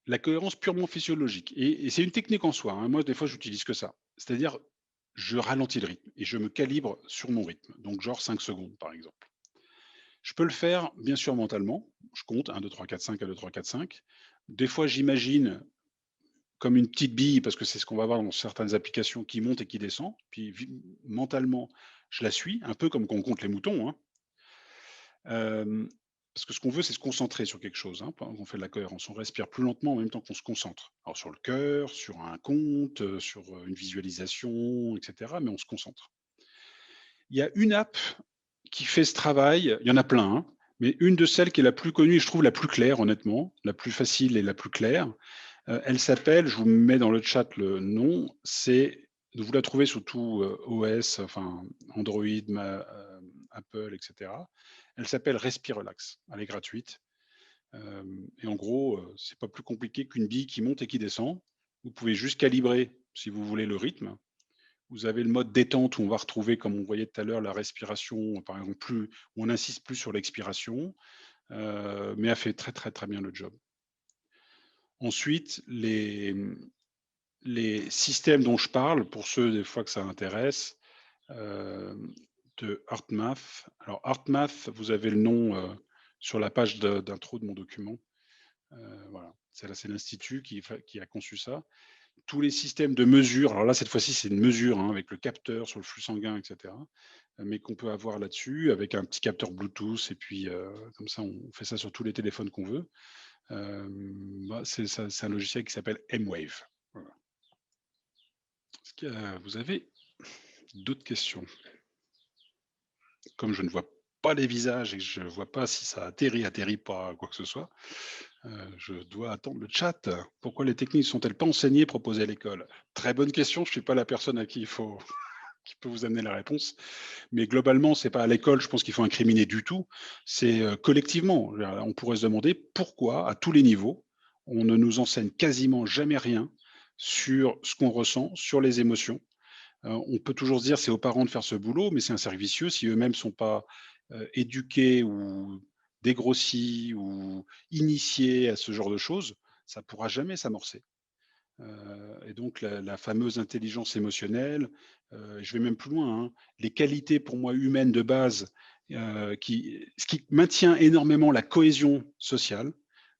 Speaker 1: la cohérence purement physiologique. Et c'est une technique en soi, hein. Moi, des fois, j'utilise que ça. C'est-à-dire, je ralentis le rythme et je me calibre sur mon rythme. Donc, genre 5 secondes, par exemple. Je peux le faire, bien sûr, mentalement. Je compte 1, 2, 3, 4, 5, 1, 2, 3, 4, 5. Des fois, j'imagine comme une petite bille, parce que c'est ce qu'on va voir dans certaines applications qui monte et qui descend. Puis mentalement, je la suis, un peu comme quand on compte les moutons, hein. Parce que ce qu'on veut, c'est se concentrer sur quelque chose, hein, quand on fait de la cohérence. On respire plus lentement en même temps qu'on se concentre. Alors sur le cœur, sur un compte, sur une visualisation, etc. Mais on se concentre. Il y a une app qui fait ce travail, il y en a plein, hein, mais une de celles qui est la plus connue et je trouve la plus claire, honnêtement, la plus facile et la plus claire, elle s'appelle, je vous mets dans le chat le nom, c'est, vous la trouvez sous tout OS, enfin Android, Apple, etc. Elle s'appelle Respirelax, elle est gratuite. Et en gros, c'est pas plus compliqué qu'une bille qui monte et qui descend. Vous pouvez juste calibrer, si vous voulez, le rythme. Vous avez le mode détente où on va retrouver, comme on voyait tout à l'heure, la respiration, par exemple, où on insiste plus sur l'expiration, mais elle fait très très très bien le job. Ensuite, les systèmes dont je parle, pour ceux des fois que ça intéresse, de HeartMath. Alors HeartMath, vous avez le nom sur la page d'intro de mon document. Voilà, c'est l'institut qui a conçu ça. Tous les systèmes de mesure, alors là cette fois-ci c'est une mesure hein, avec le capteur sur le flux sanguin, etc. Mais qu'on peut avoir là-dessus avec un petit capteur Bluetooth et puis comme ça on fait ça sur tous les téléphones qu'on veut. C'est un logiciel qui s'appelle M-Wave. Voilà. Est-ce que vous avez d'autres questions? Comme je ne vois pas les visages et que je ne vois pas si ça atterrit pas, quoi que ce soit, je dois attendre le chat. Pourquoi les techniques ne sont-elles pas enseignées, proposées à l'école? Très bonne question, je ne suis pas la personne à qui qui peut vous amener la réponse. Mais globalement, ce n'est pas à l'école, je pense qu'il faut incriminer du tout. C'est collectivement. On pourrait se demander pourquoi, à tous les niveaux, on ne nous enseigne quasiment jamais rien sur ce qu'on ressent, sur les émotions. On peut toujours se dire c'est aux parents de faire ce boulot, mais c'est un cercle vicieux si eux-mêmes ne sont pas éduqués ou dégrossis ou initiés à ce genre de choses, ça ne pourra jamais s'amorcer. Et donc la fameuse intelligence émotionnelle, je vais même plus loin, hein, les qualités pour moi humaines de base, ce qui maintient énormément la cohésion sociale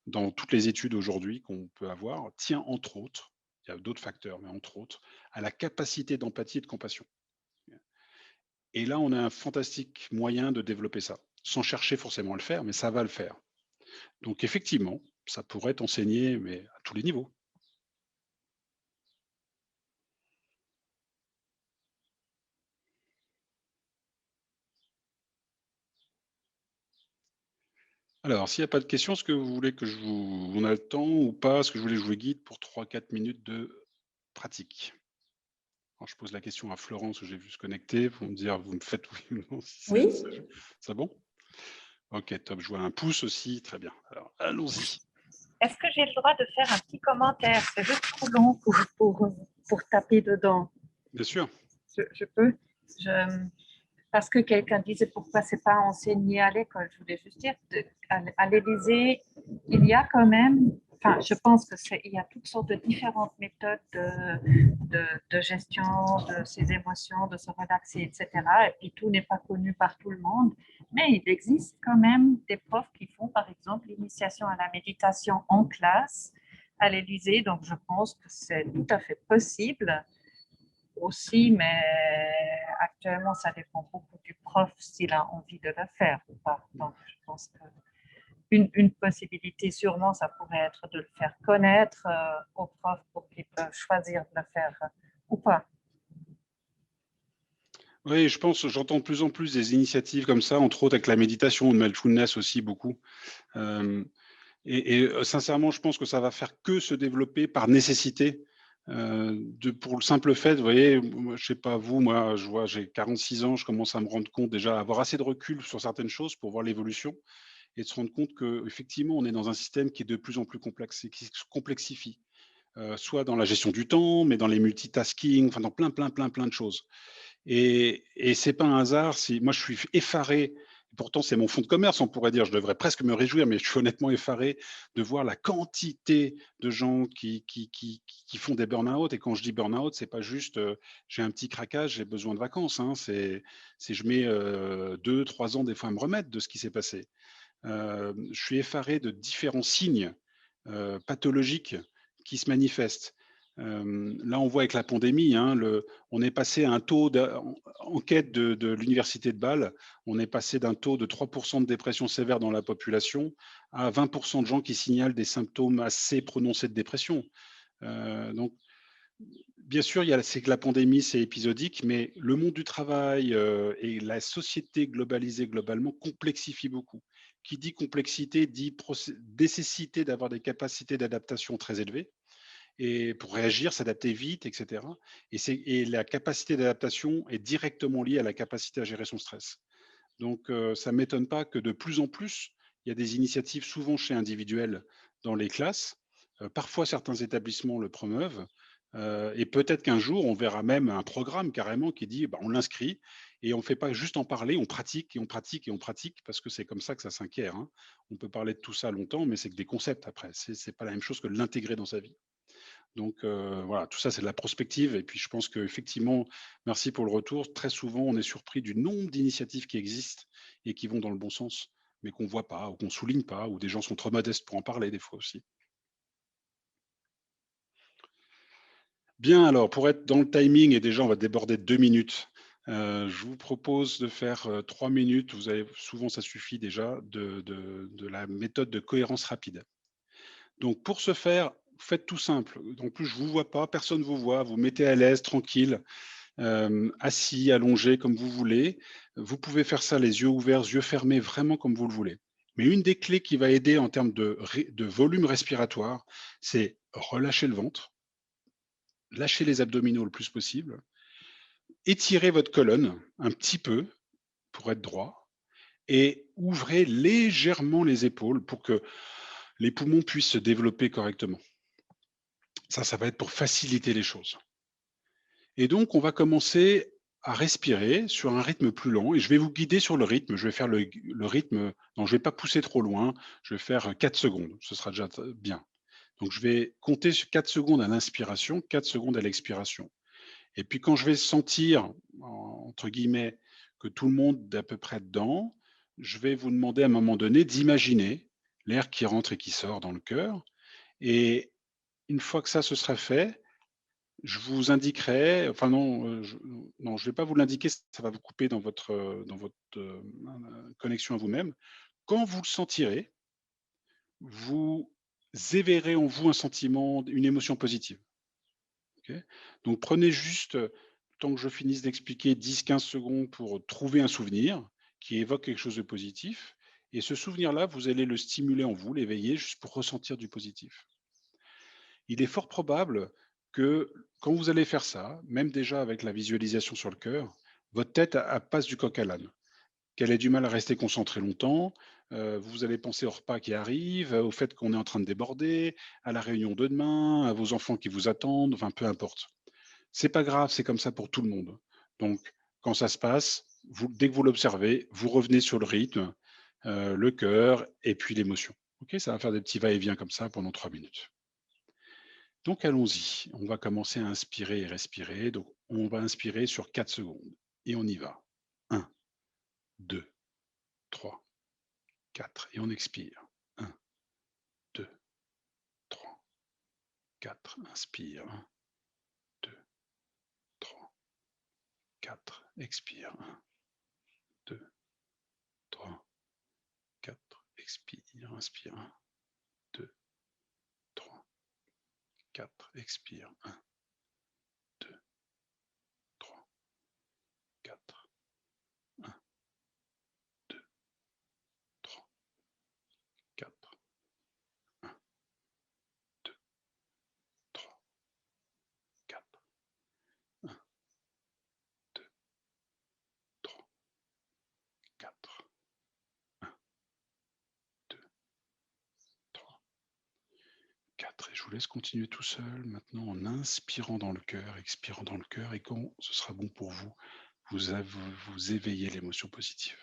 Speaker 1: dans toutes les études aujourd'hui qu'on peut avoir, tient entre autres, il y a d'autres facteurs, mais entre autres, à la capacité d'empathie et de compassion. Et là, on a un fantastique moyen de développer ça, sans chercher forcément à le faire, mais ça va le faire. Donc effectivement, ça pourrait être enseigné, mais à tous les niveaux. Alors, s'il n'y a pas de questions, est-ce que vous voulez que on a le temps ou pas? Est-ce que je voulais jouer guide pour 3-4 minutes de pratique? Alors, je pose la question à Florence, où j'ai vu se connecter, pour me dire, vous me faites oui ou non, si
Speaker 4: Oui.
Speaker 1: c'est bon? Ok, top, je vois un pouce aussi, très bien. Alors, allons-y.
Speaker 5: Est-ce que j'ai le droit de faire un petit commentaire? C'est juste trop long pour taper dedans.
Speaker 1: Bien sûr.
Speaker 5: Je peux? Parce que quelqu'un disait pourquoi c'est pas enseigné à l'école. Je voulais juste dire, à l'Élysée, il y a quand même, enfin, je pense il y a toutes sortes de différentes méthodes de gestion de ses émotions, de se relaxer, etc. Et puis tout n'est pas connu par tout le monde, mais il existe quand même des profs qui font, par exemple, l'initiation à la méditation en classe à l'Élysée. Donc, je pense que c'est tout à fait possible aussi, mais actuellement, ça dépend beaucoup du prof s'il a envie de le faire ou pas. Donc, je pense que une possibilité, sûrement, ça pourrait être de le faire connaître au prof pour qu'il peut choisir de le faire ou pas.
Speaker 1: Oui, je pense, j'entends de plus en plus des initiatives comme ça, entre autres avec la méditation, de mindfulness aussi beaucoup. Sincèrement, je pense que ça va faire que se développer par nécessité. Pour le simple fait, vous voyez, moi, je sais pas vous, moi, je vois, j'ai 46 ans, je commence à me rendre compte déjà, à avoir assez de recul sur certaines choses pour voir l'évolution et de se rendre compte qu'effectivement, on est dans un système qui est de plus en plus complexe et qui se complexifie, soit dans la gestion du temps, mais dans les multitasking, enfin dans plein de choses. Et c'est pas un hasard si moi je suis effaré, pourtant c'est mon fonds de commerce, on pourrait dire, je devrais presque me réjouir, mais je suis honnêtement effaré de voir la quantité de gens qui font des burn-out. Et quand je dis burn-out, c'est pas juste j'ai un petit craquage, j'ai besoin de vacances, hein, c'est je mets 2, 3 ans des fois à me remettre de ce qui s'est passé. Je suis effaré de différents signes pathologiques qui se manifestent. Là, on voit avec la pandémie, hein, on est passé à un taux enquête de l'université de Bâle, on est passé d'un taux de 3% de dépression sévère dans la population à 20% de gens qui signalent des symptômes assez prononcés de dépression. Donc, bien sûr, c'est que la pandémie, c'est épisodique, mais le monde du travail et la société globalisée globalement complexifie beaucoup. Qui dit complexité dit nécessité d'avoir des capacités d'adaptation très élevées et pour réagir, s'adapter vite, etc. Et la capacité d'adaptation est directement liée à la capacité à gérer son stress. Donc, ça ne m'étonne pas que de plus en plus, il y a des initiatives souvent chez individuels dans les classes. Parfois, certains établissements le promeuvent. Et peut-être qu'un jour, on verra même un programme carrément qui dit, bah, on l'inscrit et on ne fait pas juste en parler, on pratique et on pratique et on pratique parce que c'est comme ça que ça s'inquiert, hein. On peut parler de tout ça longtemps, mais c'est que des concepts après. C'est pas la même chose que de l'intégrer dans sa vie. Donc voilà, tout ça, c'est de la prospective. Et puis, je pense qu'effectivement, merci pour le retour. Très souvent, on est surpris du nombre d'initiatives qui existent et qui vont dans le bon sens, mais qu'on ne voit pas ou qu'on ne souligne pas, ou des gens sont trop modestes pour en parler des fois aussi. Bien, alors, pour être dans le timing, et déjà, on va déborder de 2 minutes, je vous propose de faire 3 minutes. Vous avez, souvent, ça suffit déjà, de la méthode de cohérence rapide. Donc, pour ce faire, faites tout simple. En plus, je ne vous vois pas, personne ne vous voit. Vous mettez à l'aise, tranquille, assis, allongé, comme vous voulez. Vous pouvez faire ça les yeux ouverts, yeux fermés, vraiment comme vous le voulez. Mais une des clés qui va aider en termes de volume respiratoire, c'est relâcher le ventre, lâcher les abdominaux le plus possible, étirez votre colonne un petit peu pour être droit et ouvrez légèrement les épaules pour que les poumons puissent se développer correctement. Ça va être pour faciliter les choses. Et donc, on va commencer à respirer sur un rythme plus lent et je vais vous guider sur le rythme. Je vais faire le rythme, non, je ne vais pas pousser trop loin, je vais faire 4 secondes, ce sera déjà bien. Donc, je vais compter sur 4 secondes à l'inspiration, 4 secondes à l'expiration. Et puis, quand je vais sentir, entre guillemets, que tout le monde est à peu près dedans, je vais vous demander à un moment donné d'imaginer l'air qui rentre et qui sort dans le cœur. Et une fois que ça se sera fait, je vous indiquerai, enfin non, non, je vais pas vous l'indiquer, ça va vous couper dans votre connexion à vous-même. Quand vous le sentirez, vous éveillerez en vous un sentiment, une émotion positive. OK? Donc prenez juste, le temps que je finisse d'expliquer 10, 15 secondes pour trouver un souvenir qui évoque quelque chose de positif et ce souvenir-là, vous allez le stimuler en vous, l'éveiller juste pour ressentir du positif. Il est fort probable que quand vous allez faire ça, même déjà avec la visualisation sur le cœur, votre tête elle passe du coq à l'âne. Qu'elle ait du mal à rester concentrée longtemps, vous allez penser au repas qui arrive, au fait qu'on est en train de déborder, à la réunion de demain, à vos enfants qui vous attendent, enfin peu importe. C'est pas grave, c'est comme ça pour tout le monde. Donc quand ça se passe, dès que vous l'observez, vous revenez sur le rythme, le cœur et puis l'émotion. OK? Ça va faire des petits va-et-vient comme ça pendant 3 minutes. Donc allons-y, on va commencer à inspirer et respirer. Donc on va inspirer sur 4 secondes et on y va. 1, 2, 3, 4 et on expire. 1, 2, 3, 4. Inspire. 1, 2, 3, 4. Expire. 1, 2, 3, 4. Expire. Inspire. 1, 2, 3, 4. Expire. 1, 2, 3, 4. 1, 2, 3, 4. 1, 2, 3, 4. 1, 2, 3, 4. 1, 2, 3, 4. Et je vous laisse continuer tout seul maintenant en inspirant dans le cœur, expirant dans le cœur. Et quand ce sera bon pour vous, vous éveillez l'émotion positive.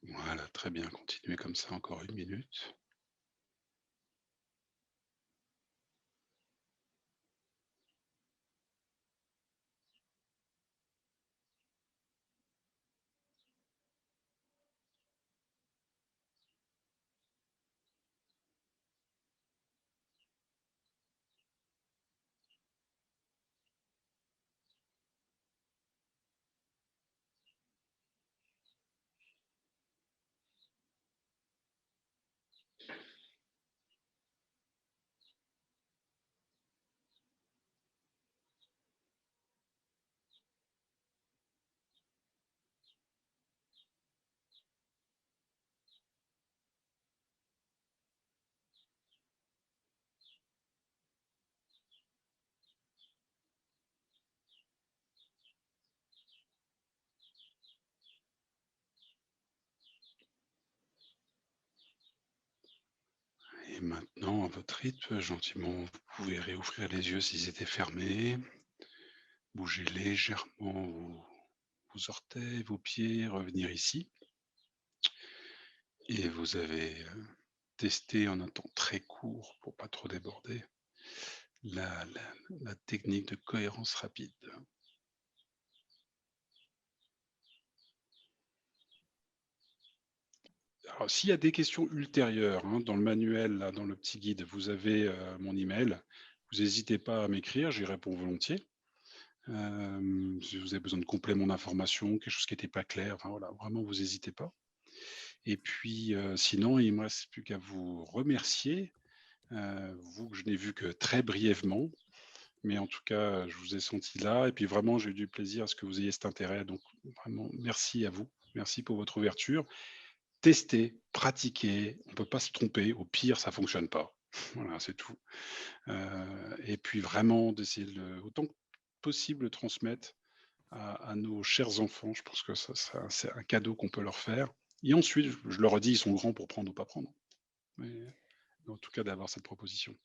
Speaker 1: Voilà, très bien. Continuez comme ça encore 1 minute. Et maintenant, à votre rythme, gentiment, vous pouvez réouvrir les yeux s'ils étaient fermés. Bougez légèrement vos orteils, vos pieds, revenir ici. Et vous avez testé en un temps très court, pour pas trop déborder, la technique de cohérence rapide. Alors, s'il y a des questions ultérieures, hein, dans le manuel, là, dans le petit guide, vous avez mon email. Vous n'hésitez pas à m'écrire, j'y réponds volontiers. Si vous avez besoin de compléments d'information, quelque chose qui n'était pas clair, enfin voilà, vraiment, vous n'hésitez pas. Et puis, sinon, il ne me reste plus qu'à vous remercier, vous que je n'ai vu que très brièvement, mais en tout cas, je vous ai senti là. Et puis vraiment, j'ai eu du plaisir à ce que vous ayez cet intérêt. Donc, vraiment, merci à vous. Merci pour votre ouverture. Testez, pratiquez. On ne peut pas se tromper. Au pire, ça ne fonctionne pas. Voilà, c'est tout. Et puis vraiment d'essayer autant que possible de transmettre à nos chers enfants. Je pense que ça, c'est un cadeau qu'on peut leur faire. Et ensuite, je leur dis, ils sont grands pour prendre ou pas prendre. Mais en tout cas, d'avoir cette proposition.